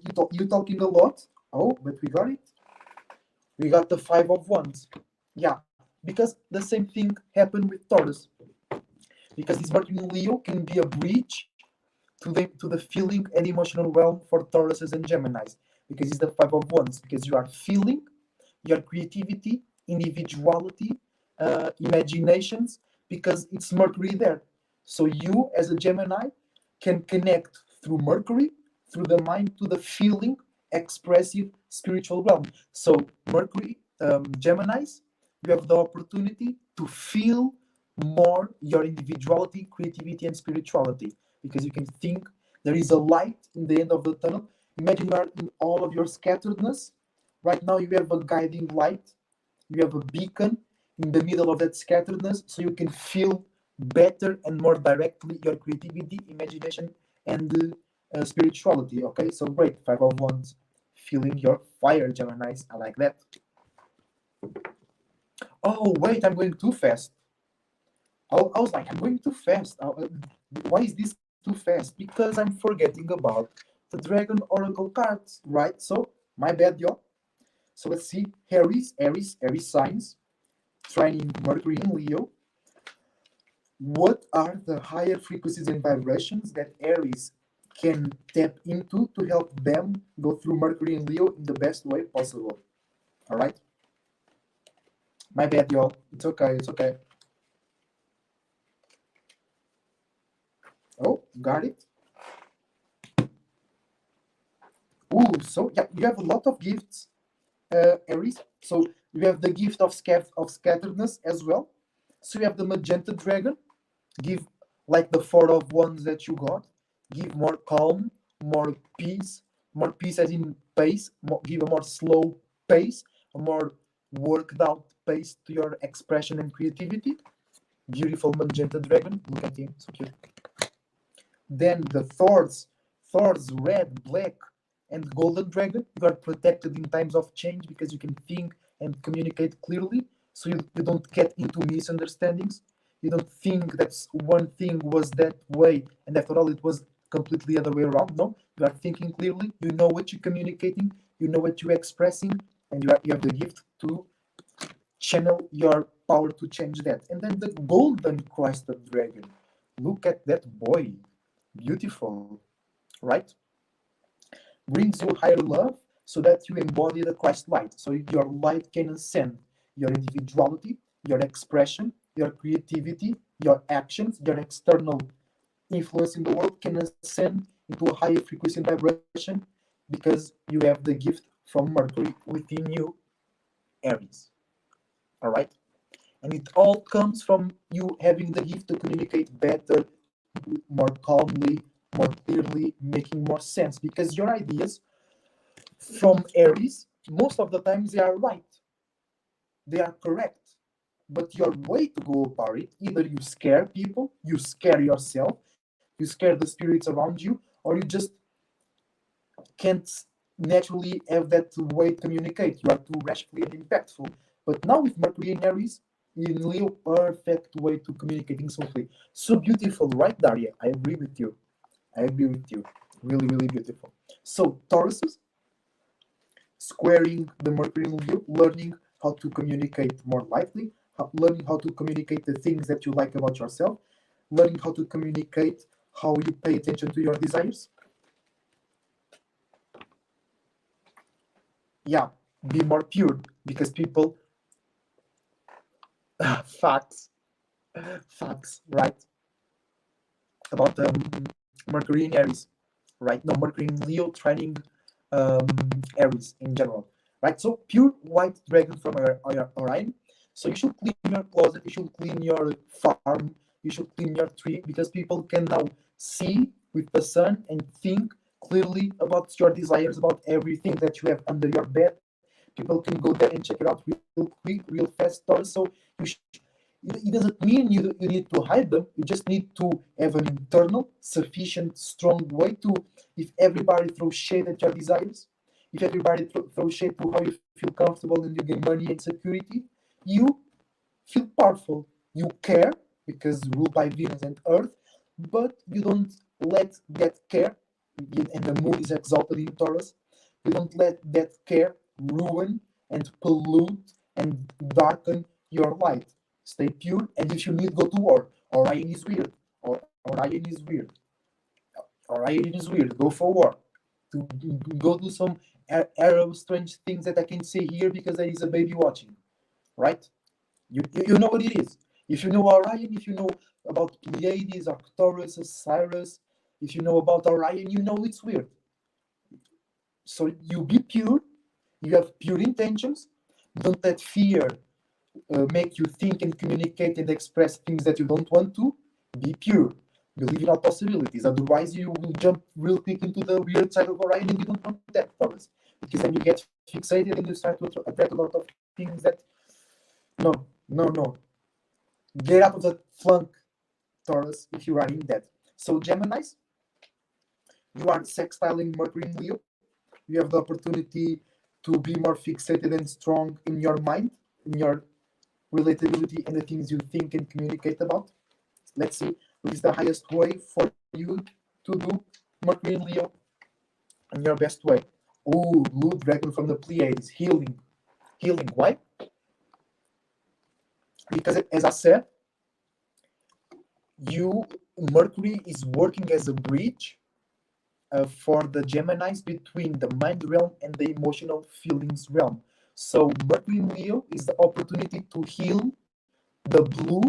talking a lot. Oh, but we got it. We got the Five of Wands. Yeah, because the same thing happened with Taurus. Because this Mercury in Leo can be a bridge to the feeling and emotional realm for Tauruses and Geminis, because it's the Five of Wands, because you are feeling your creativity, individuality, imaginations, because it's Mercury there. So you, as a Gemini, can connect through Mercury, through the mind, to the feeling, expressive, spiritual realm. So Mercury, Geminis, you have the opportunity to feel more your individuality, creativity, and spirituality, because you can think there is a light in the end of the tunnel. Imagine you are in all of your scatteredness. Right now, you have a guiding light, you have a beacon in the middle of that scatteredness, so you can feel better and more directly your creativity, imagination, and spirituality. Okay, so great. Five of Wands, feeling your fire, Geminis. I like that. Oh, wait, I'm going too fast. I was like, I'm going too fast. Why is this too fast? Because I'm forgetting about the Dragon Oracle cards, right? So, my bad, y'all. So let's see. Aries signs, training Mercury in Leo. What are the higher frequencies and vibrations that Aries can tap into to help them go through Mercury in Leo in the best way possible? All right. My bad, y'all. It's okay. It's okay. Oh, got it. Ooh, so yeah, you have a lot of gifts, Aries. So you have the gift of scatteredness as well. So you have the magenta dragon, give like the Four of Wands that you got, give more calm, more peace as in pace, give a more slow pace, a more worked out pace to your expression and creativity. Beautiful magenta dragon, look at him, so cute. Then the Thor's red, black, and golden dragon. You are protected in times of change because you can think and communicate clearly, so you don't get into misunderstandings. You don't think that one thing was that way, and after all, it was completely the other way around. No, you are thinking clearly. You know what you're communicating. You know what you're expressing, and you have the gift to channel your power to change that. And then the golden crested dragon. Look at that boy. Beautiful, right? Brings you higher love so that you embody the Christ light. So your light can ascend your individuality, your expression, your creativity, your actions, your external influence in the world can ascend into a higher frequency and vibration because you have the gift from Mercury within you, Aries. All right? And it all comes from you having the gift to communicate better, more calmly, more clearly, making more sense. Because your ideas from Aries, most of the times they are right, they are correct. But your way to go about it, either you scare people, you scare yourself, you scare the spirits around you, or you just can't naturally have that way to communicate. You are too rashly and impactful. But now with Mercury in Aries, in Leo, perfect way to communicating smoothly. So beautiful, right, Daria? I agree with you. I agree with you. Really, really beautiful. So Tauruses, squaring the Mercury in Leo, learning how to communicate more lightly, learning how to communicate the things that you like about yourself, learning how to communicate how you pay attention to your desires. Yeah, be more pure because people facts right about Mercury in Aries, right? No, Mercury in Leo training um, Aries in general, right? So pure white dragon from Orion. So you should clean your closet, you should clean your farm, you should clean your tree because people can now see with the sun and think clearly about your desires, about everything that you have under your bed. People can go there and check it out real quick, real fast. Also, you it doesn't mean you need to hide them. You just need to have an internal, sufficient, strong way to, if everybody throws shade at your desires, if everybody throws shade to how you feel comfortable and you get money and security, you feel powerful. You care because ruled by Venus and Earth, but you don't let that care, and the moon is exalted in Taurus, you don't let that care ruin and pollute and darken your light. Stay pure, and if you need, go to war. Orion is weird. Orion is weird. Orion is weird. Go for war. To go do some Arab strange things that I can say here because there is a baby watching, right? You know what it is. If you know Orion, if you know about Pleiades, Arcturus, Cyrus, if you know about Orion, you know it's weird. So you be pure, you have pure intentions. Don't let fear make you think and communicate and express things that you don't want to. Be pure. Believe in all possibilities. Otherwise, you will jump real quick into the weird side of Orion, and you don't want that, Taurus. Because then you get fixated and you start to attract a lot of things that no, no, no. Get out of the flunk, Taurus, if you are in that. So, Geminis, you are sextiling Mercury in Leo. You have the opportunity to be more fixated and strong in your mind, in your relatability, and the things you think and communicate about. Let's see what is the highest way for you to do Mercury in Leo in your best way. Oh, Blue Dragon from the Pleiades, healing. Healing. Why? Because, as I said, you Mercury is working as a bridge for the Geminis between the mind realm and the emotional feelings realm. So Mercury in Leo is the opportunity to heal the blue,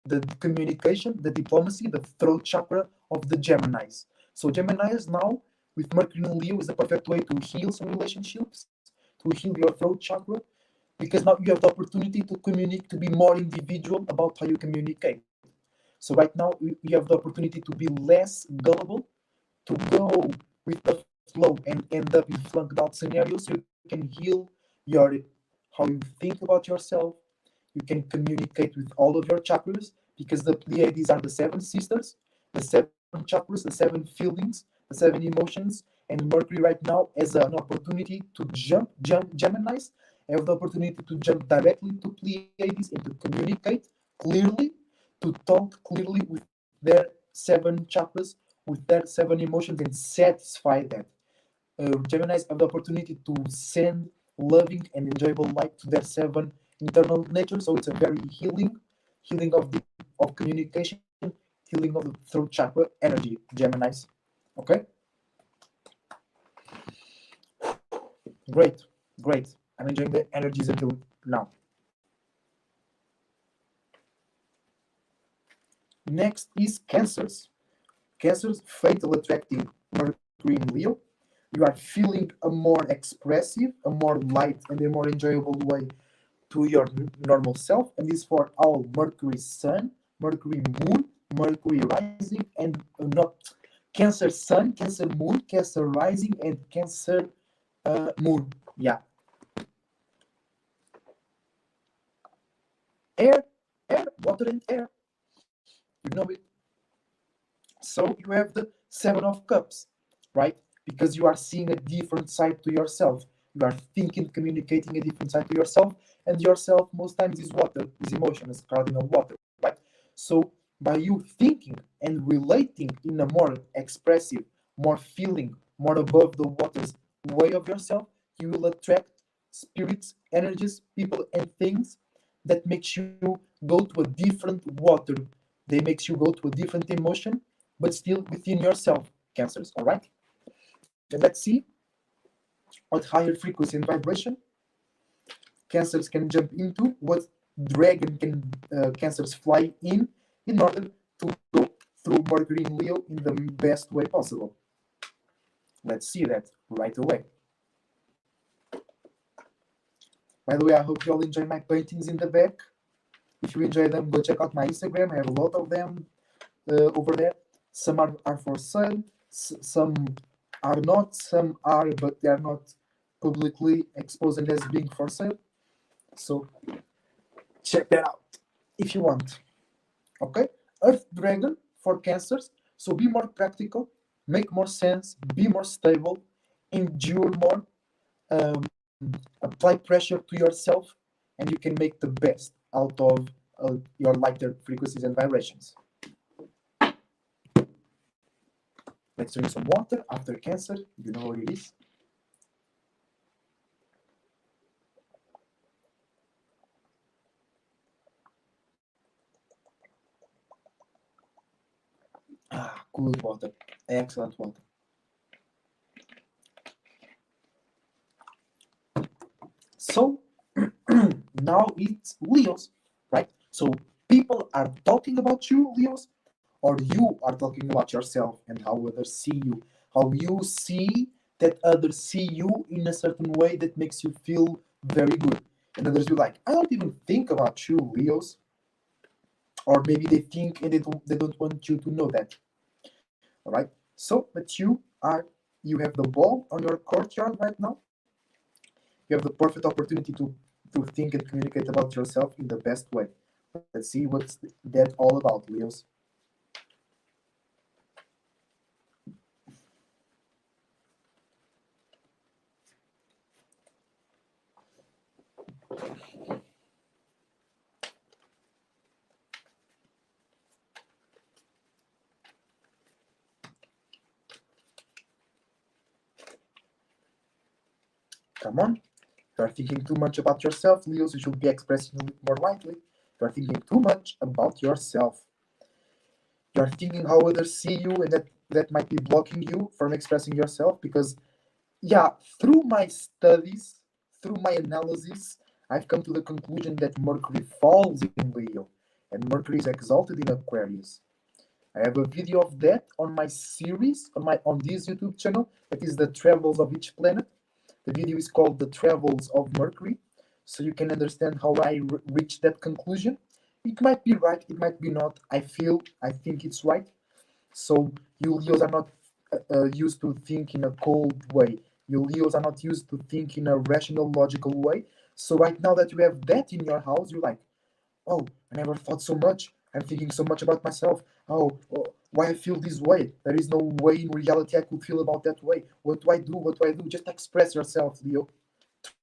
the communication, the diplomacy, the throat chakra of the Geminis. So Geminis now with Mercury in Leo is the perfect way to heal some relationships, to heal your throat chakra, because now you have the opportunity to communicate, to be more individual about how you communicate. So right now you have the opportunity to be less gullible, to go with the flow and end up in flunked out scenarios. So you can heal your how you think about yourself. You can communicate with all of your chakras because the Pleiades are the seven sisters, the seven chakras, the seven feelings, the seven emotions. And Mercury right now has an opportunity to jump Geminis, have the opportunity to jump directly to Pleiades and to communicate clearly, to talk clearly with their seven chakras, with their seven emotions and satisfy that. Geminis have the opportunity to send loving and enjoyable light to their seven internal nature. So it's a very healing of communication, healing of the throat chakra energy, Geminis. Okay? Great, great. I'm enjoying the energies until now. Next is Cancers. Cancers, fatal attracting Mercury in Leo. You are feeling a more expressive, a more light, and a more enjoyable way to your normal self. And this for all Mercury Sun, Mercury Moon, Mercury Rising, and not Cancer Sun, Cancer Moon, Cancer Rising, and Cancer Moon. Yeah. Air, air, water, and air. You know it. So you have the Seven of Cups, right? Because you are seeing a different side to yourself. You are thinking, communicating a different side to yourself, and yourself most times is water, is emotion, is cardinal water, right? So by you thinking and relating in a more expressive, more feeling, more above the waters way of yourself, you will attract spirits, energies, people, and things that makes you go to a different water. They makes you go to a different emotion, but still within yourself, Cancers, all right? And let's see what higher frequency and vibration Cancers can jump into, what dragon can Cancers fly in order to go through Mercury in Leo in the best way possible. Let's see that right away. By the way, I hope you all enjoy my paintings in the back. If you enjoy them, go check out my Instagram. I have a lot of them over there. Some are for sale, some are not, some are, but they are not publicly exposed as being for sale. So check that out if you want. Okay? Earth Dragon for Cancers. So be more practical, make more sense, be more stable, endure more, um, apply pressure to yourself, and you can make the best out of your lighter frequencies and vibrations. Let's drink some water after Cancer. You know what it is. Good water. Excellent water. So now it's Leos, right? So people are talking about you, Leos, or you are talking about yourself and how others see you, how you see that others see you in a certain way that makes you feel very good. And others be like, I don't even think about you, Leos. Or maybe they think and they don't want you to know that. All right. So, but you have the ball on your courtyard right now. You have the perfect opportunity to think and communicate about yourself in the best way. Let's see what's that all about, Leos. Come on. You are thinking too much about yourself, Leos. You should be expressing it more lightly. You are thinking too much about yourself. You are thinking how others see you, and that might be blocking you from expressing yourself because, yeah, through my studies, through my analysis, I've come to the conclusion that Mercury falls in Leo and Mercury is exalted in Aquarius. I have a video of that on my series on this YouTube channel. That is the travels of each planet. The video is called "The Travels of Mercury," so you can understand how I reached that conclusion. It might be right, it might be not. I think it's right. So you Leos are not used to think in a cold way. You Leos are not used to think in a rational, logical way. So right now that you have that in your house, you're like, oh, I never thought so much. I'm thinking so much about myself. Oh, why I feel this way? There is no way in reality I could feel about that way. What do I do? What do I do? Just express yourself, Leo.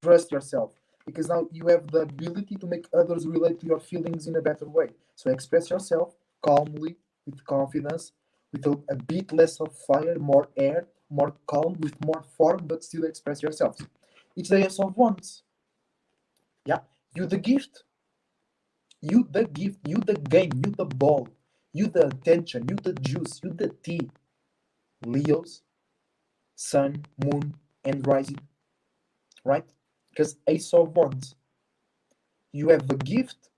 Trust yourself. Because now you have the ability to make others relate to your feelings in a better way. So express yourself calmly, with confidence, with a bit less of fire, more air, more calm, with more form, but still express yourself. It's the Ace of Wands. Yeah, you the gift. You the gift, you the game, you the ball, you the attention, you the juice, you the tea. Leos, sun, moon, and rising, right? Because Ace of Wands, you have the gift,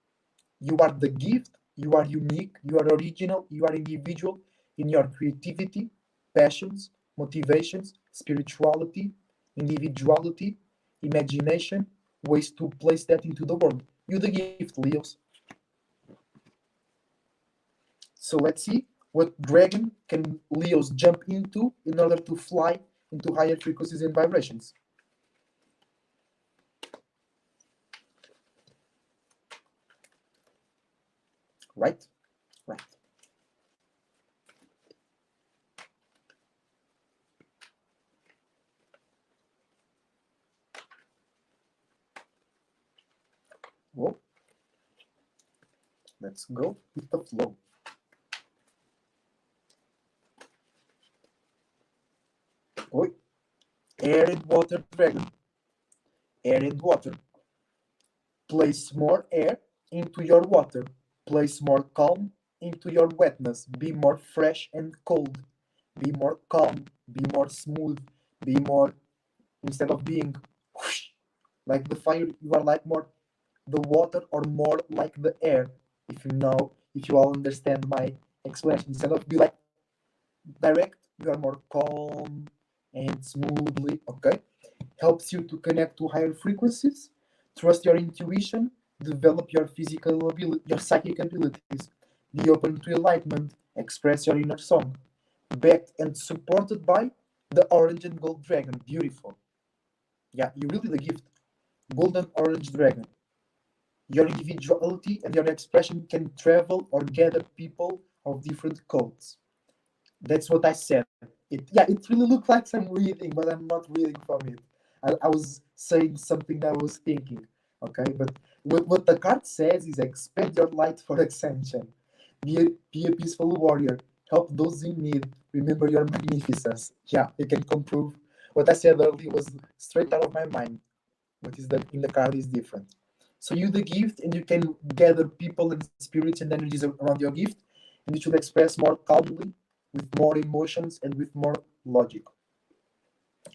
you are the gift, you are unique, you are original, you are individual in your creativity, passions, motivations, spirituality, individuality, imagination, ways to place that into the world. You the gift, Leos. So let's see what dragon can Leos jump into in order to fly into higher frequencies and vibrations. Right? Right. Well, let's go with the flow. Oi. Air and water dragon. Air and water. Place more air into your water. Place more calm into your wetness. Be more fresh and cold. Be more calm. Be more smooth. Be more, instead of being whoosh, like the fire, you are like more the water or more like the air. If you all understand my explanation, instead of be like direct, you are more calm and smoothly. Okay, helps you to connect to higher frequencies, trust your intuition, develop your physical ability, your psychic abilities, be open to enlightenment, express your inner song, backed and supported by the orange and gold dragon. Beautiful. Yeah, you really the gift. Golden orange dragon. Your individuality and your expression can travel or gather people of different codes. That's what I said. It really looks like I'm reading, but I'm not reading from it. I was saying something that I was thinking. Okay, but what the card says is expand your light for ascension. Be a peaceful warrior. Help those in need. Remember your magnificence. Yeah, you can comprove. What I said earlier was straight out of my mind. What is the in the card is different. So you the gift, and you can gather people and spirits and energies around your gift, and you should express more calmly, with more emotions and with more logic,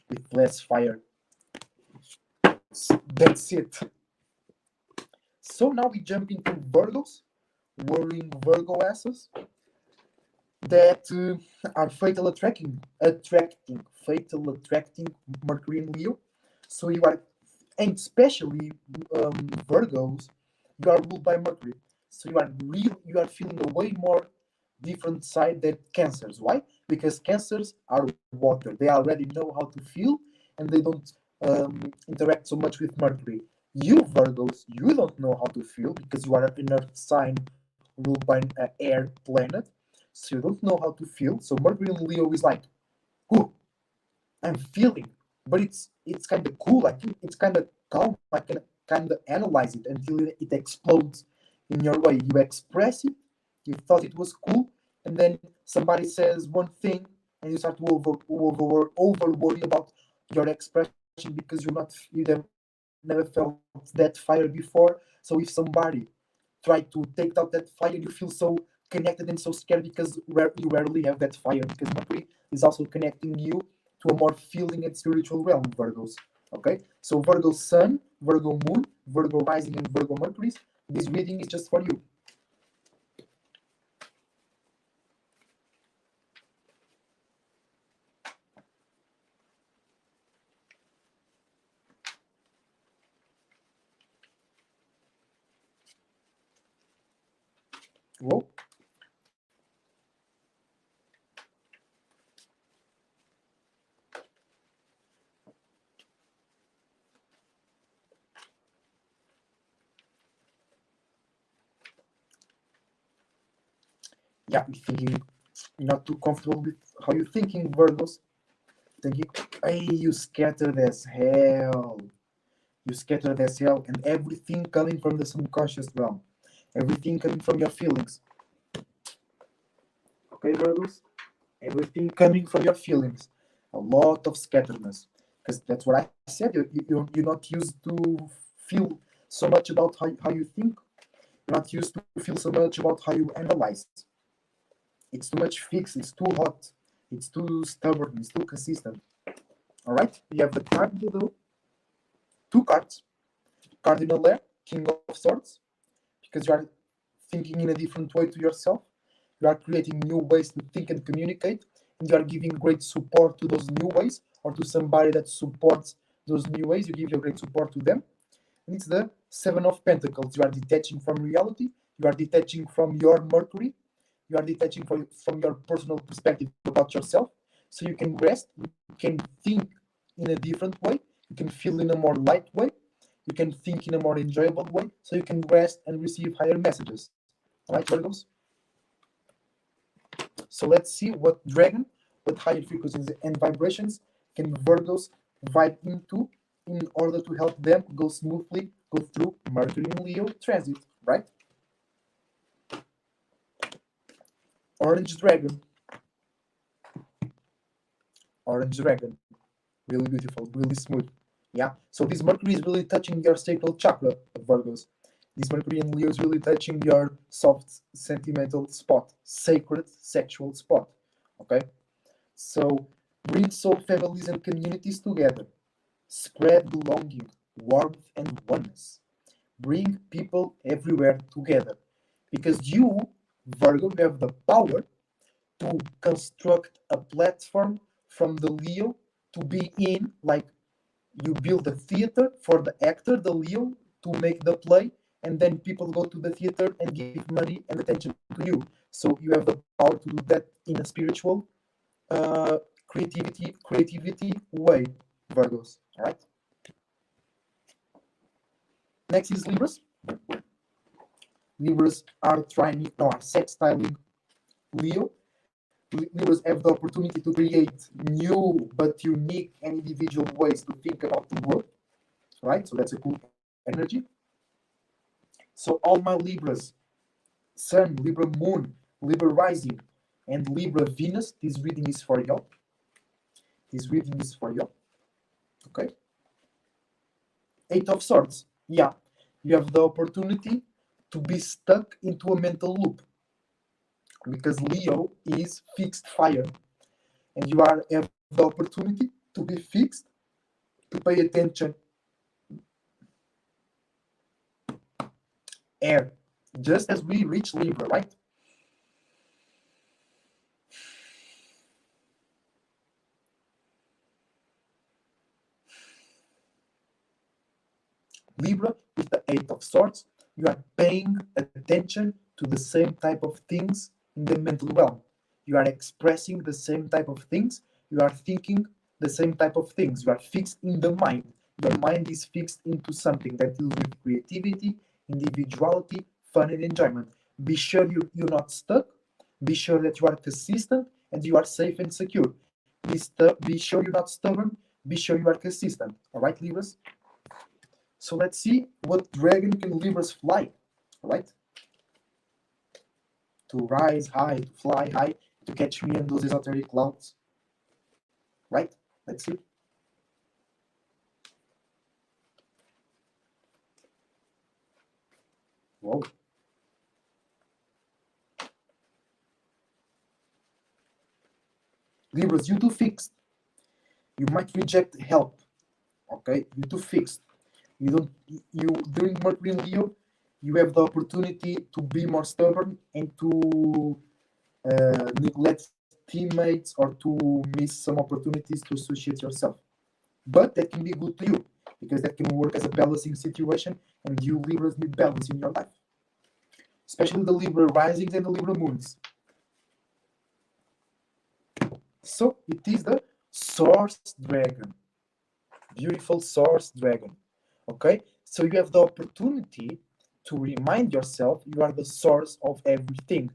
with less fire. That's it. So now we jump into Virgos, whirling Virgo asses that are fatal attracting Mercury and Leo. So you are, and especially Virgos, you are ruled by Mercury. So you are feeling a way more different side than Cancers. Why? Because Cancers are water. They already know how to feel, and they don't interact so much with Mercury. You Virgos, you don't know how to feel because you are an Earth sign ruled by an air planet. So you don't know how to feel. So Mercury and Leo is like, ooh, I'm feeling, but it's kind of cool. I think it's kind of calm. I can kind of analyze it until it explodes in your way. You express it. You thought it was cool, and then somebody says one thing, and you start to over worry about your expression because never felt that fire before. So if somebody try to take out that fire, you feel so connected and so scared because you rarely have that fire because Mercury is also connecting you to a more feeling and spiritual realm, Virgos. Okay, so Virgo Sun, Virgo Moon, Virgo Rising, and Virgo Mercury. This reading is just for you. Whoa. Yeah, you're thinking not too comfortable with how you're thinking, Virgos. Thinking, hey, you scattered as hell. You scattered as hell, and everything coming from the subconscious realm. Everything coming from your feelings. Okay, Virgos? Everything coming from your feelings. A lot of scatteredness. Because that's what I said. You're not used to feel so much about how you think. You're not used to feel so much about how you analyze. It's too much fixed. It's too hot. It's too stubborn. It's too consistent. All right? You have the card to do. Two cards. Cardinal Air, King of Swords, because you are thinking in a different way to yourself. You are creating new ways to think and communicate, and you are giving great support to those new ways or to somebody that supports those new ways. You give your great support to them. And it's the Seven of Pentacles. You are detaching from reality. You are detaching from your Mercury. You are detaching from your personal perspective about yourself. So you can rest. You can think in a different way. You can feel in a more light way. You can think in a more enjoyable way. So you can rest and receive higher messages. All right, Virgos? So let's see what higher frequencies and vibrations can Virgos vibe into in order to help them go smoothly go through Mercury and Leo transit, right? Orange Dragon. Orange Dragon. Really beautiful, really smooth. Yeah. So this Mercury is really touching your sacral chakra, Virgos. This Mercury and Leo is really touching your soft, sentimental spot, sacred, sexual spot. Okay. So bring soul families and communities together. Spread belonging, warmth, and oneness. Bring people everywhere together. Because you, Virgo, you have the power to construct a platform from the Leo to be in, like you build a theater for the actor, the Leo, to make the play, and then people go to the theater and give money and attention to you. So you have the power to do that in a spiritual, uh, creativity way, Virgos. All right. Next is Libras. Libras are trying, no, are sextiling Leo. Libras have the opportunity to create new but unique and individual ways to think about the world, right? So that's a cool energy. So all my Libras, Sun, Libra Moon, Libra Rising, and Libra Venus, this reading is for you. This reading is for you. Okay. Eight of Swords. Yeah, you have the opportunity to be stuck into a mental loop. because Leo is fixed fire, and you are have the opportunity to be fixed, to pay attention, air, just as we reach Libra, right? Libra with the Eight of Swords, you are paying attention to the same type of things in the mental realm. You are expressing the same type of things. You are thinking the same type of things. You are fixed in the mind. Your mind is fixed into something that deals with creativity, individuality, fun, and enjoyment. Be sure you're not stuck. Be sure that you are consistent and you are safe and secure. Be sure you're not stubborn. Be sure you are consistent. All right, Libras? So let's see what dragon can Libras fly, right? To rise high, to fly high, to catch me in those esoteric clouds, right? Let's see. Whoa. Libras, you too fixed. You might reject help, okay? You too fixed. You don't. You during Mercury in Leo, you have the opportunity to be more stubborn and to neglect teammates or to miss some opportunities to associate yourself. But that can be good to you because that can work as a balancing situation, and you Libras need balance in your life, especially the Libra risings and the Libra moons. So it is the Source Dragon, beautiful Source Dragon. Okay, so you have the opportunity to remind yourself you are the source of everything,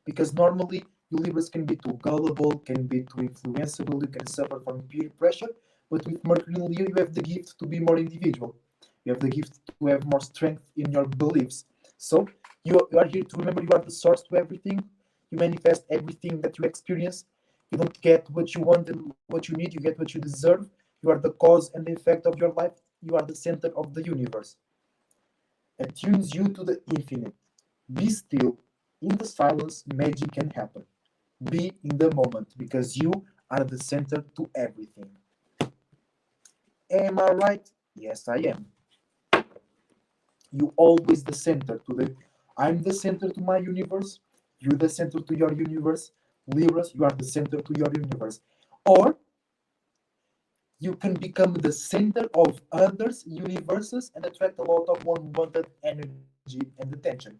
because normally you Libras can be too gullible, can be too influenceable, you can suffer from peer pressure. But with Mercury in Leo, you have the gift to be more individual. You have the gift to have more strength in your beliefs. So you are here to remember you are the source to everything. You manifest everything that you experience. You don't get what you want and what you need, you get what you deserve. You are the cause and the effect of your life. You are the center of the universe. Attunes you to the infinite. Be still. In the silence, magic can happen. Be in the moment because you are the center to everything. Am I right? Yes, I am. You always the center to the. I'm the center to my universe. You're the center to your universe. Libras, you are the center to your universe. Or you can become the center of others' universes and attract a lot of unwanted energy and attention.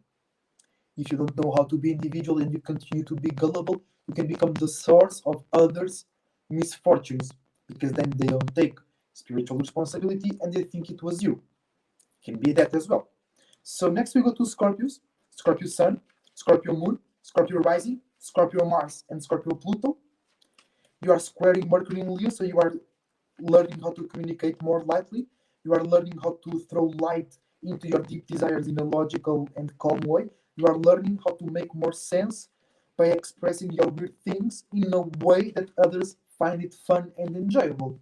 If you don't know how to be individual and you continue to be gullible, you can become the source of others' misfortunes because then they don't take spiritual responsibility and they think it was you. Can be that as well. So next we go to Scorpios, Scorpio Sun, Scorpio Moon, Scorpio Rising, Scorpio Mars, and Scorpio Pluto. You are squaring Mercury in Leo, so you are learning how to communicate more lightly. You are learning how to throw light into your deep desires in a logical and calm way. You are learning how to make more sense by expressing your weird things in a way that others find it fun and enjoyable.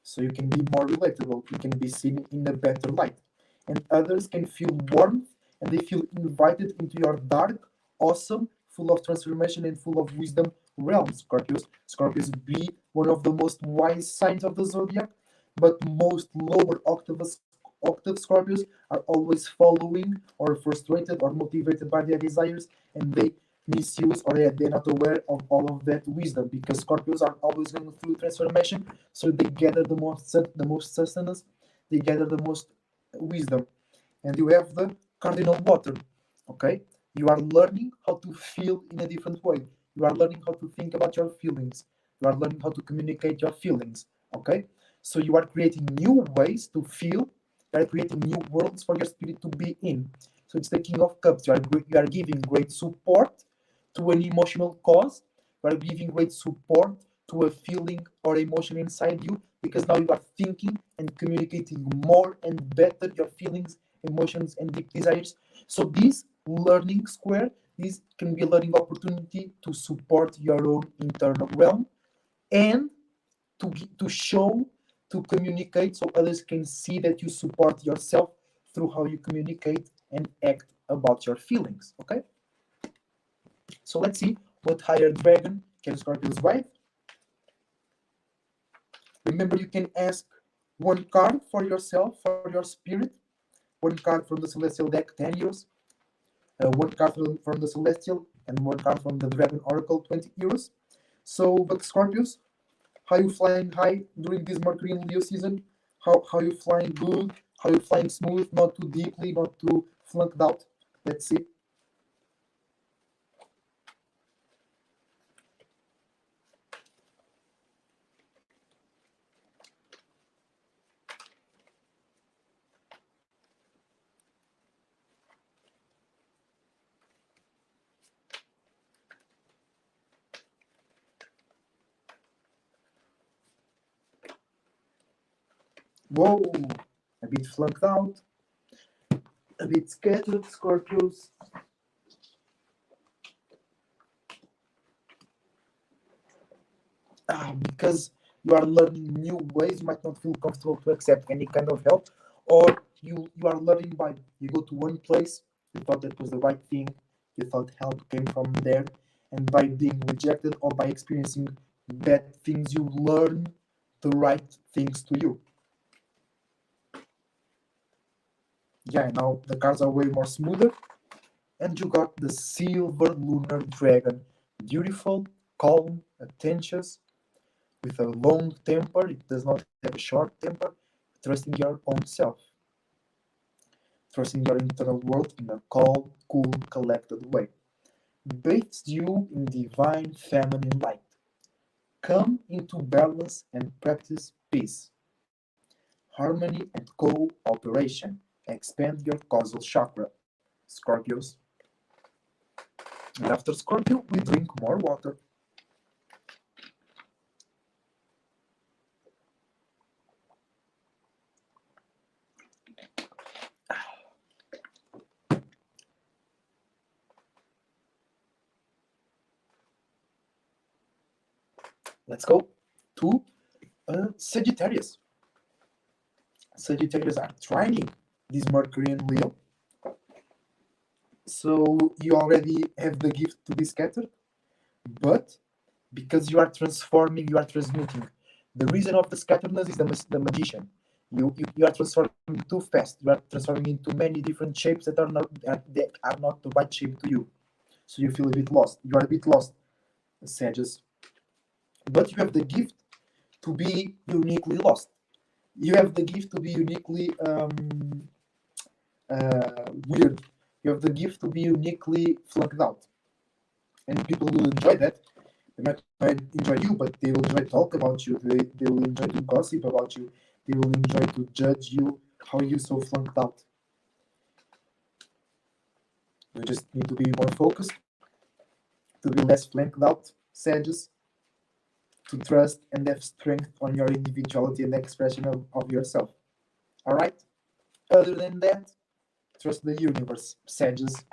So you can be more relatable, you can be seen in a better light. And others can feel warmth and they feel invited into your dark, awesome, full of transformation and full of wisdom realm, Scorpios. Scorpios be one of the most wise signs of the zodiac, but most lower octave Scorpios are always following or frustrated or motivated by their desires, and they misuse or they're not aware of all of that wisdom because Scorpios are always going through transformation, so they gather the most sustenance, they gather the most wisdom. And you have the cardinal water. Okay, you are learning how to feel in a different way. You are learning how to think about your feelings. You are learning how to communicate your feelings. Okay, so you are creating new ways to feel. You are creating new worlds for your spirit to be in. So it's the King of Cups. You are giving great support to an emotional cause. You are giving great support to a feeling or emotion inside you because now you are thinking and communicating more and better your feelings, emotions, and deep desires. So this learning square, this can be a learning opportunity to support your own internal realm and to show, to communicate so others can see that you support yourself through how you communicate and act about your feelings. Okay? So let's see what higher dragon can Scorpios ride. Remember, you can ask one card for yourself, for your spirit, one card from the Celestial deck, 10 euros, one card from the Celestial, and one card from the Dragon Oracle, 20 euros. So, but Scorpios, how you flying high during this Mercury and Leo season? How you flying good? How you flying smooth? Not too deeply, not too flunked out. Let's see. Whoa, a bit flunked out, a bit scattered, Scorpios. Because you are learning new ways, you might not feel comfortable to accept any kind of help, or you are learning by you go to one place, you thought that was the right thing, you thought help came from there, and by being rejected or by experiencing bad things, you learn the right things to you. Yeah, now the cards are way more smoother, and you got the Silver Lunar Dragon. Beautiful, calm, attention, with a long temper. It does not have a short temper. Trusting your own self, trusting your internal world in a calm, cool, collected way. Bathes you in divine feminine light. Come into balance and practice peace, harmony, and cooperation. Expand your causal chakra, Scorpios. And after Scorpio, we drink more water. Let's go to Sagittarius. Sagittarius are trining this Mercury and Leo. So you already have the gift to be scattered, but because you are transforming, you are transmuting. The reason of the scatteredness is the magician. You are transforming too fast. You are transforming into many different shapes that are not the right shape to you. So you feel a bit lost. You are a bit lost, Sages. But you have the gift to be uniquely lost. You have the gift to be uniquely weird. You have the gift to be uniquely flunked out, and people will enjoy that. They might not enjoy you, but they will enjoy talk about you. They will enjoy to gossip about you. They will enjoy to judge you. How are you so flunked out? You just need to be more focused, to be less flunked out, sages, to trust and have strength on your individuality and expression of yourself. Alright? Other than that, trust the universe, sages,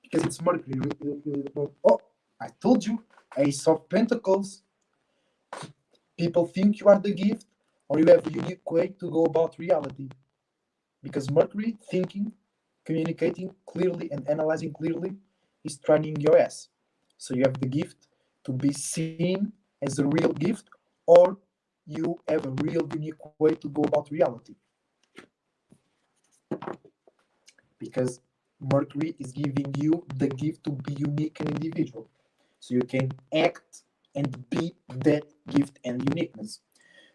because it's Mercury. Oh, I told you, Ace of Pentacles. People think you are the gift, or you have a unique way to go about reality. Because Mercury, thinking, communicating clearly, and analyzing clearly, is training your ass. So you have the gift to be seen as a real gift, or you have a real unique way to go about reality. Because Mercury is giving you the gift to be unique and individual. So you can act and be that gift and uniqueness.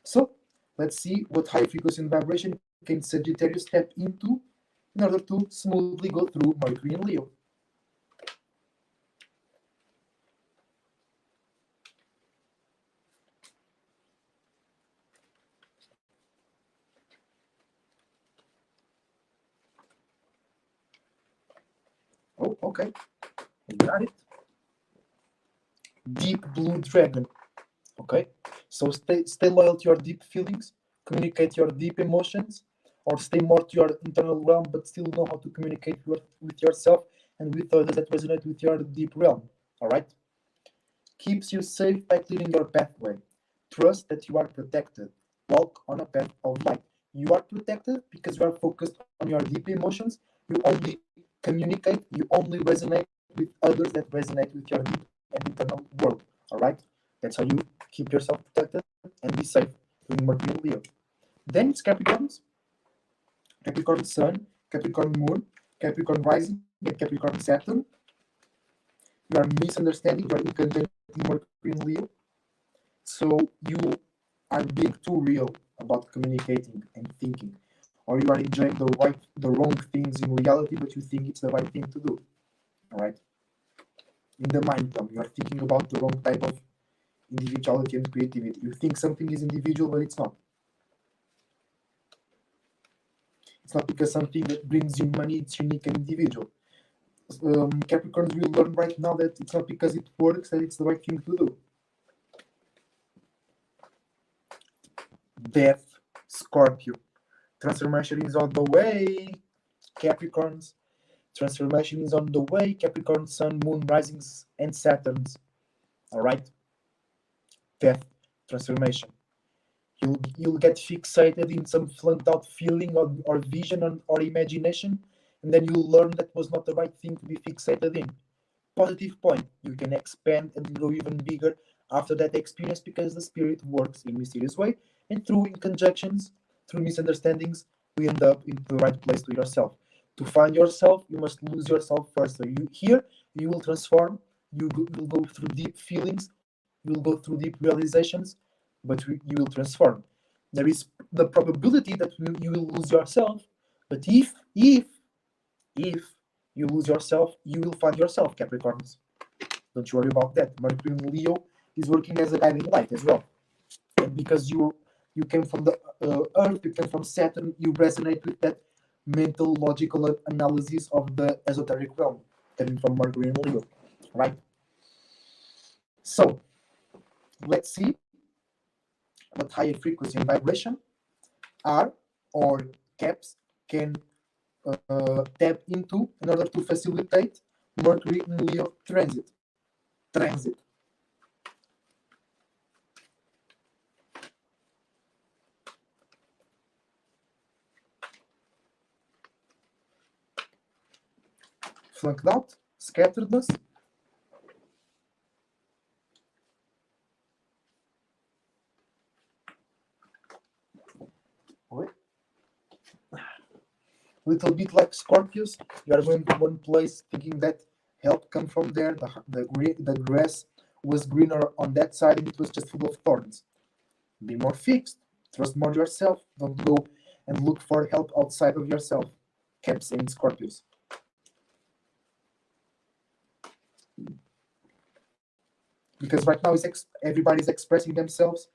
So let's see what high frequency and vibration can Sagittarius step into in order to smoothly go through Mercury and Leo. Oh, okay. Got it. Deep Blue Dragon. Okay. So stay loyal to your deep feelings, communicate your deep emotions, or stay more to your internal realm, but still know how to communicate with yourself and with others that resonate with your deep realm. All right. Keeps you safe by clearing your pathway. Trust that you are protected. Walk on a path of light. You are protected because you are focused on your deep emotions. You only communicate, you only resonate with others that resonate with your deep and internal world. All right, that's how you keep yourself protected and be safe doing Mercury and Leo. Then it's Capricorns, Capricorn Sun, Capricorn Moon, Capricorn Rising, and Capricorn Saturn. You are misunderstanding, you are inconjuncting Mercury and Leo. So you are being too real about communicating and thinking, or you are enjoying the wrong things in reality, but you think it's the right thing to do. All right. In the mind realm, you are thinking about the wrong type of individuality and creativity. You think something is individual, but it's not. It's not because something that brings you money, it's unique and individual. Capricorns will learn right now that it's not because it works that it's the right thing to do. Death, Scorpio. Transformation is on the way, Capricorns. Transformation is on the way, Capricorn, Sun, Moon, Risings, and Saturns. All right? Death, transformation. You'll get fixated in some flunked out feeling or vision or imagination, and then you'll learn that was not the right thing to be fixated in. Positive point, you can expand and grow even bigger after that experience because the spirit works in a mysterious way, and through inconjunctions, through misunderstandings, we end up in the right place to yourself. To find yourself, you must lose yourself first. So you will transform, will go through deep feelings, you will go through deep realizations, but you will transform. There is the probability that you will lose yourself, but if you lose yourself, you will find yourself, Capricorns. Don't you worry about that. Mercury in Leo is working as a guiding light as well. And because you came from the Earth, you came from Saturn, you resonate with that mental, logical analysis of the esoteric realm coming from Mercury in Leo, right? So let's see what higher frequency and vibration are or caps can tap into in order to facilitate Mercury in Leo transit. Flunked out, scatteredness. Little bit like Scorpios, you are going to one place thinking that help come from there. The grass was greener on that side and it was just full of thorns. Be more fixed. Trust more yourself. Don't go and look for help outside of yourself. Caps and Scorpios. Because right now everybody's expressing themselves,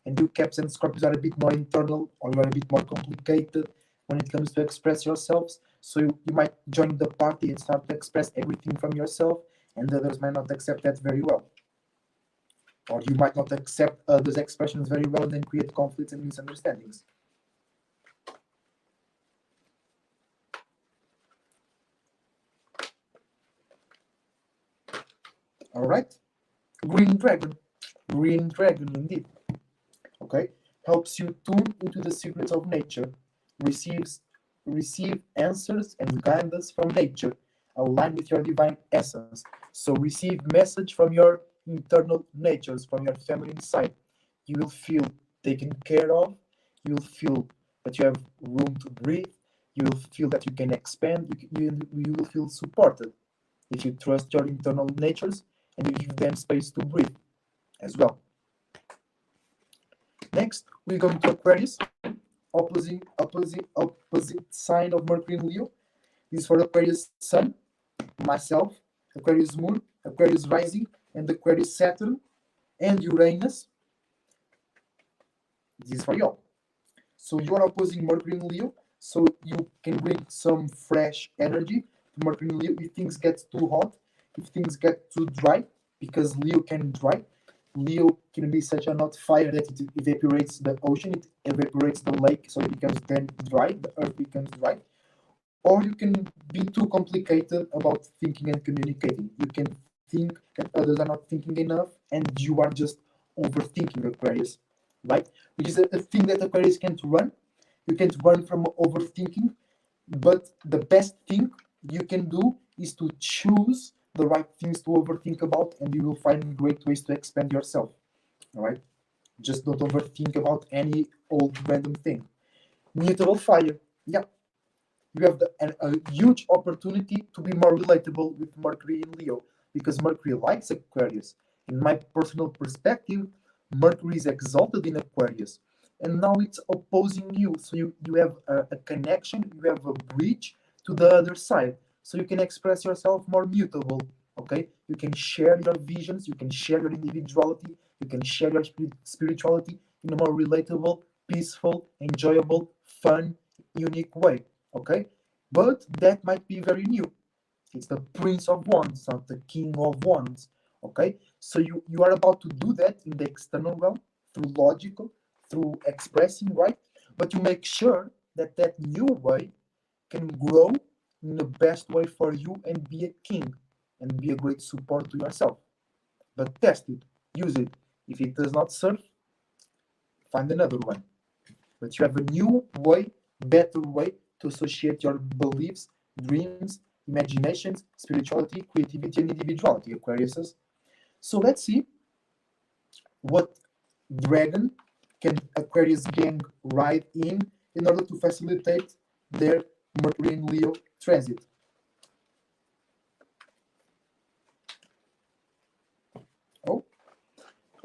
and you Caps and Scorpios are a bit more internal, or you are a bit more complicated when it comes to express yourselves. So you might join the party and start to express everything from yourself, and others might not accept that very well. Or you might not accept others' expressions very well and then create conflicts and misunderstandings. All right? Green Dragon. Green Dragon, indeed. Okay? Helps you tune into the secrets of nature. Receive answers and guidance from nature. Align with your divine essence. So receive message from your internal natures, from your feminine side. You will feel taken care of. You will feel that you have room to breathe. You will feel that you can expand. You will feel supported if you trust your internal natures and you give them space to breathe as well. Next, we're going to Aquarius, opposite sign of Mercury and Leo. This is for Aquarius Sun, myself, Aquarius Moon, Aquarius Rising, and Aquarius Saturn, and Uranus. This is for y'all. So you are opposing Mercury and Leo, so you can bring some fresh energy to Mercury and Leo if things get too hot, if things get too dry, because Leo can dry. Leo can be such a hot fire that it evaporates the ocean, it evaporates the lake, so it becomes then dry, the earth becomes dry. Or you can be too complicated about thinking and communicating. You can think that others are not thinking enough, and you are just overthinking, Aquarius, right? Which is a thing that Aquarius can't run. You can't run from overthinking, but the best thing you can do is to choose the right things to overthink about, and you will find great ways to expand yourself. All right? Just don't overthink about any old random thing. Mutable fire. Yeah, you have a huge opportunity to be more relatable with Mercury in Leo because Mercury likes Aquarius. In my personal perspective, Mercury is exalted in Aquarius and now it's opposing you. So you have a connection, you have a bridge to the other side. So you can express yourself more mutable. Okay? You can share your visions, you can share your individuality, you can share your spirituality in a more relatable, peaceful, enjoyable, fun, unique way. Okay, but that might be very new. It's the Prince of Wands, not the King of Wands. Okay, so you are about to do that in the external realm through logical, through expressing, right? But you make sure that that new way can grow in the best way for you and be a king and be a great support to yourself. But test it, use it. If it does not serve, find another one. But you have a new way, better way to associate your beliefs, dreams, imaginations, spirituality, creativity, and individuality, Aquariuses. So let's see what dragon can Aquarius gang ride in order to facilitate their Mercury in Leo transit. Oh,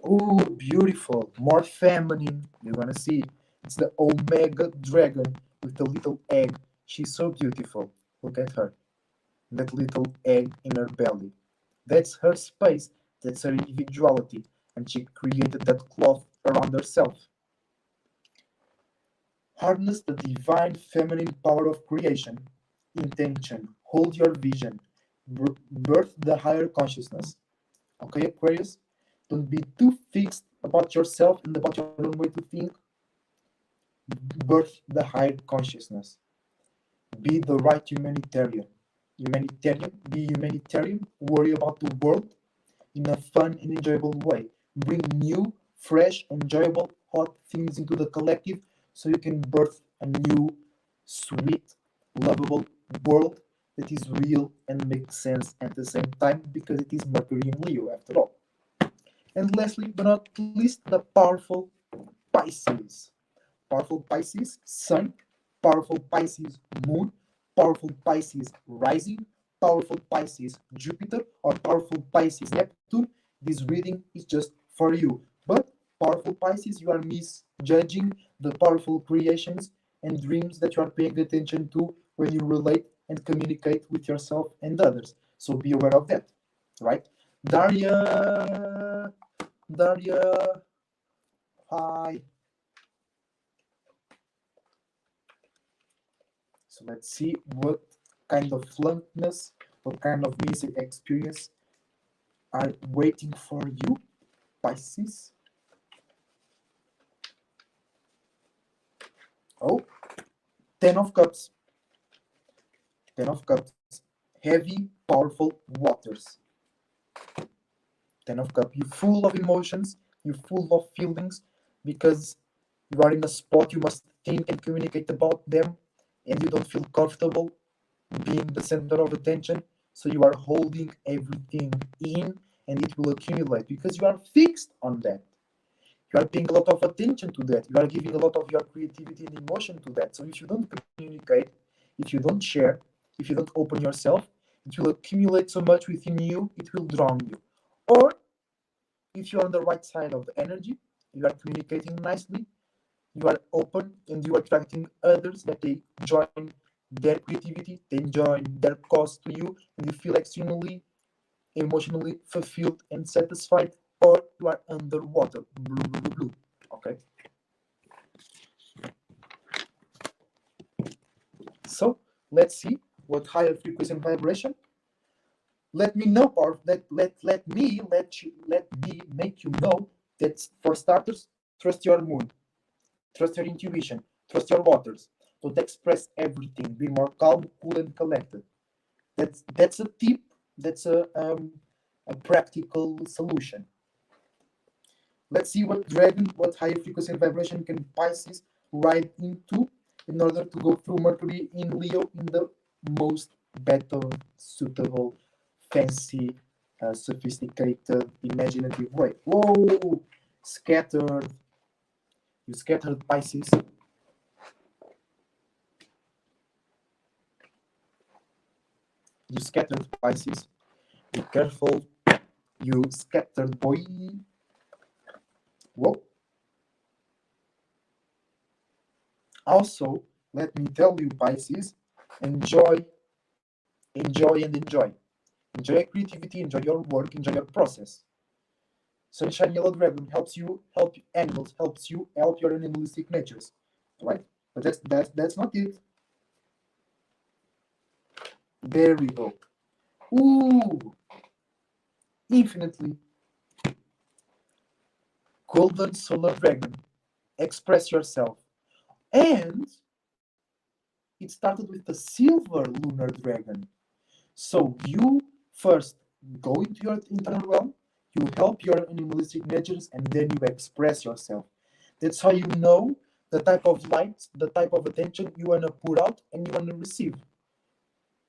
oh, beautiful, more feminine. You're gonna see. It's the Omega dragon with the little egg. She's so beautiful. Look at her. That little egg in her belly. That's her space, that's her individuality, and she created that cloth around herself. Harness the divine feminine power of creation, intention, hold your vision, birth the higher consciousness. Okay, Aquarius? Don't be too fixed about yourself and about your own way to think. Birth the higher consciousness. Be the right humanitarian. Be humanitarian, worry about the world in a fun and enjoyable way. Bring new, fresh, enjoyable, hot things into the collective so you can birth a new, sweet, lovable world that is real and makes sense at the same time because it is Mercury in Leo after all. And lastly but not least, the powerful Pisces. Powerful Pisces Sun, powerful Pisces Moon, powerful Pisces Rising, powerful Pisces Jupiter, or powerful Pisces Neptune. This reading is just for you. But powerful Pisces, you are misjudging the powerful creations and dreams that you are paying attention to when you relate and communicate with yourself and others. So be aware of that, right? Daria, Daria, hi. So let's see what kind of flunkness, what kind of music experience are waiting for you, Pisces. Oh, Ten of Cups. Ten of Cups. Heavy, powerful waters. Ten of Cups. You're full of emotions, you're full of feelings because you are in a spot you must think and communicate about them and you don't feel comfortable being the center of attention. So you are holding everything in and it will accumulate because you are fixed on that. You are paying a lot of attention to that. You are giving a lot of your creativity and emotion to that. So if you don't communicate, if you don't share, if you don't open yourself, it will accumulate so much within you, it will drown you. Or if you're on the right side of the energy, you are communicating nicely, you are open, and you are attracting others that they join their creativity, they join their cause to you, and you feel extremely emotionally fulfilled and satisfied, or you are underwater. Blue, blue, blue, blue. Okay. So let's see what higher frequency and vibration. Let me know, or let me make you know that for starters, trust your moon, trust your intuition, trust your waters. Don't express everything. Be more calm, cool, and collected. That's a tip. That's a practical solution. Let's see what dragon, what higher frequency and vibration can Pisces ride into in order to go through Mercury in Leo in the most better, suitable, fancy, sophisticated, imaginative way. Whoa! Scattered. You scattered Pisces. You scattered Pisces. Be careful. You scattered boy. Whoa. Also, let me tell you, Pisces, enjoy, enjoy, and enjoy. Enjoy your creativity, enjoy your work, enjoy your process. Sunshine Yellow Dragon helps you help animals, helps you help your animalistic natures. Right? But that's not it. There we go. Ooh, infinitely golden solar dragon. Express yourself. And it started with the silver lunar dragon. So you first go into your internal realm, you help your animalistic natures, and then you express yourself. That's how you know the type of light, the type of attention you want to put out and you want to receive.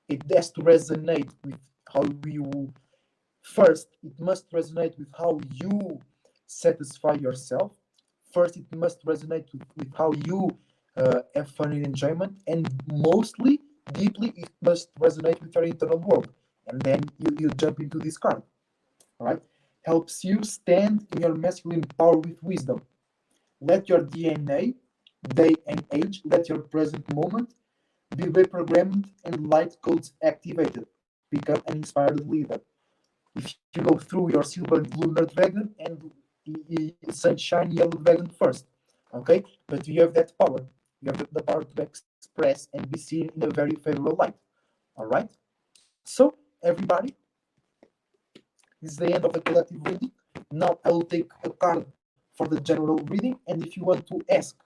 It has to resonate with how you first, it must resonate with how you satisfy yourself. First, it must resonate with how you have fun and enjoyment, and mostly, deeply, it must resonate with your internal world. And then you jump into this card. All right, helps you stand in your masculine power with wisdom. Let your DNA, day and age, let your present moment be reprogrammed and light codes activated. Become an inspired leader. If you go through your silver lunar dragon and sunshine yellow dragon first, okay? But you have that power. You have the power to express and be seen in a very favorable light. All right. So everybody, this is the end of the collective reading. Now I will take a card for the general reading, and if you want to ask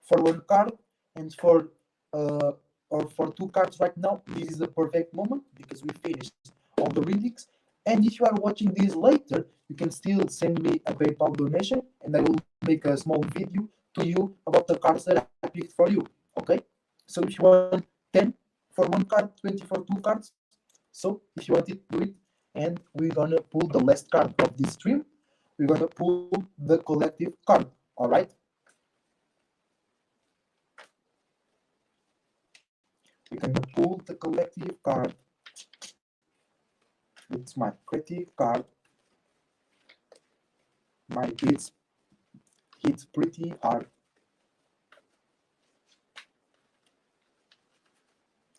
for one card and for uh, or for two cards right now, this is the perfect moment because we finished all the readings. And if you are watching this later, you can still send me a PayPal donation, and I will make a small video to you about the cards that I picked for you. Okay? So if you want 10 for one card, 20 for two cards, so if you want it, do it. And we're gonna pull the last card of this stream. We're gonna pull the collective card. All right? We're gonna pull the collective card. It's my collective card. My beats hit pretty hard.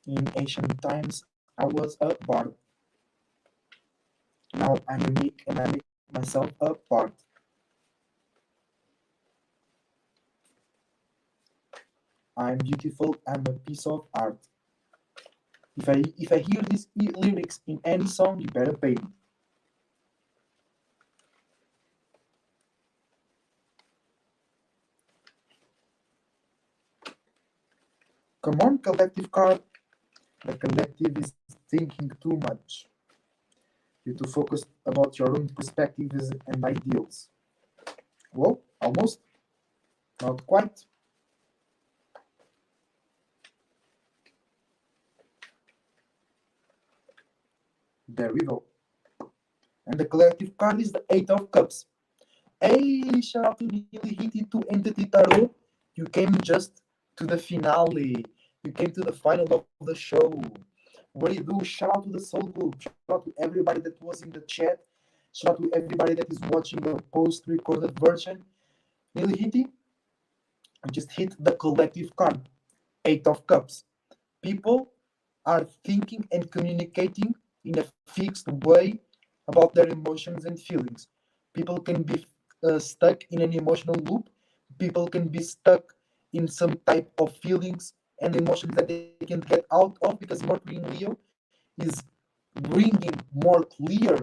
In ancient times, I was a bard. Now I'm unique and I make myself a part. I'm beautiful, I'm a piece of art. If I hear these lyrics in any song, you better pay me. Come on, collective card. The collective is thinking too much. You're too focused about your own perspectives and ideals. Well, almost. Not quite. There we go. And the collective card is the Eight of Cups. Hey, shout out to Nearly Hit to Entity Tarot. You came just to the finale. You came to the final of the show. What do you do? Shout out to the Soul Group. Shout out to everybody that was in the chat. Shout out to everybody that is watching the post-recorded version. Nearly Hitty, I just hit the collective card. Eight of Cups. People are thinking and communicating in a fixed way about their emotions and feelings. People can be stuck in an emotional loop. People can be stuck in some type of feelings and emotions that they can get out of because Mercury in Leo is bringing more clear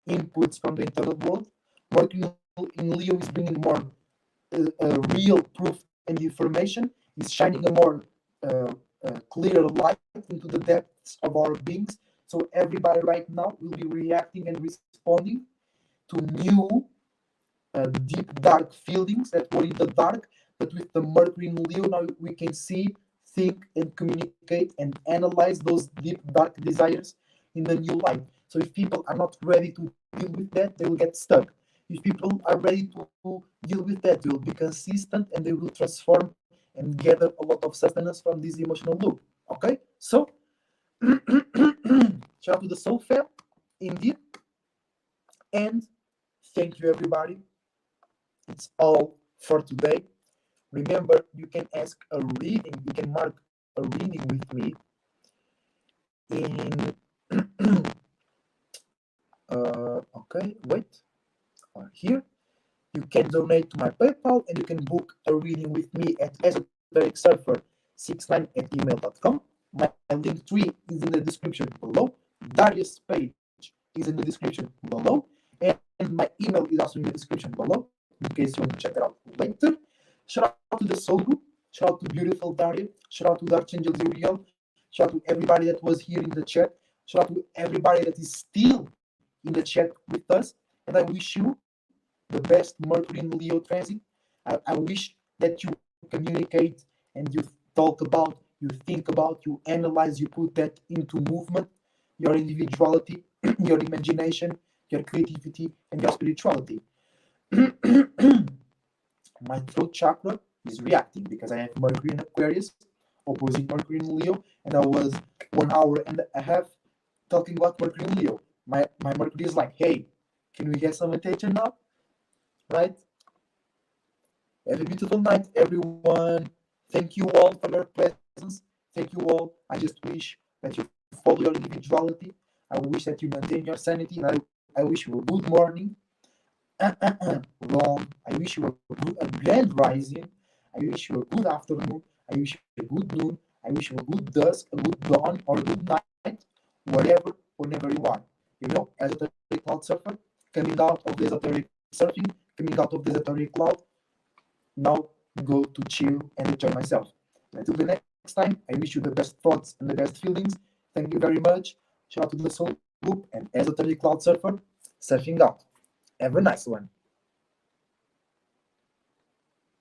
inputs from the internal world. Mercury in Leo is bringing more real proof and information. Is shining a more uh, clear light into the depths of our beings. So everybody right now will be reacting and responding to new deep dark feelings that were in the dark, but with the Mercury in Leo now we can see, think, and communicate and analyze those deep dark desires in the new life. So if people are not ready to deal with that, they will get stuck. If people are ready to deal with that, they will be consistent and they will transform and gather a lot of sustenance from this emotional loop. Okay? So, shout out to the Soul Fam, indeed. And thank you, everybody. It's all for today. Remember, you can ask a reading, you can mark a reading with me in. Okay, wait. Here, you can donate to my PayPal and you can book a reading with me at esotericsurfer69@gmail.com. My link tree is in the description below. Darius' page is in the description below. And my email is also in the description below in case you want to check it out later. Shout out to the Soul Group. Shout out to beautiful Daria. Shout out to Dark Angel Uriel. Shout out to everybody that was here in the chat. Shout out to everybody that is still in the chat with us. And I wish you the best Mercury in Leo transit. I wish that you communicate and you talk about, you think about, you analyze, you put that into movement, your individuality, your imagination, your creativity, and your spirituality. My throat chakra is reacting because I have Mercury in Aquarius, opposing Mercury in Leo, and I was 1 hour and a half talking about Mercury in Leo. My Mercury is like, hey, can we get some attention now? Right? Have a beautiful night, everyone. Thank you all for your presence. Thank you all. I just wish that you follow your individuality. I wish that you maintain your sanity. And I wish you a good morning. Wrong. I wish you a grand rising. I wish you a good afternoon. I wish you a good noon. I wish you a good dusk, a good dawn, or a good night, wherever, whenever you are. You know, esoteric cloud surfer, coming out of the esoteric surfing, coming out of the esoteric cloud, now go to chill and enjoy myself. Until the next time, I wish you the best thoughts and the best feelings. Thank you very much. Shout out to the Soul Group and Esoteric Cloud Surfer, surfing out. Have a nice one.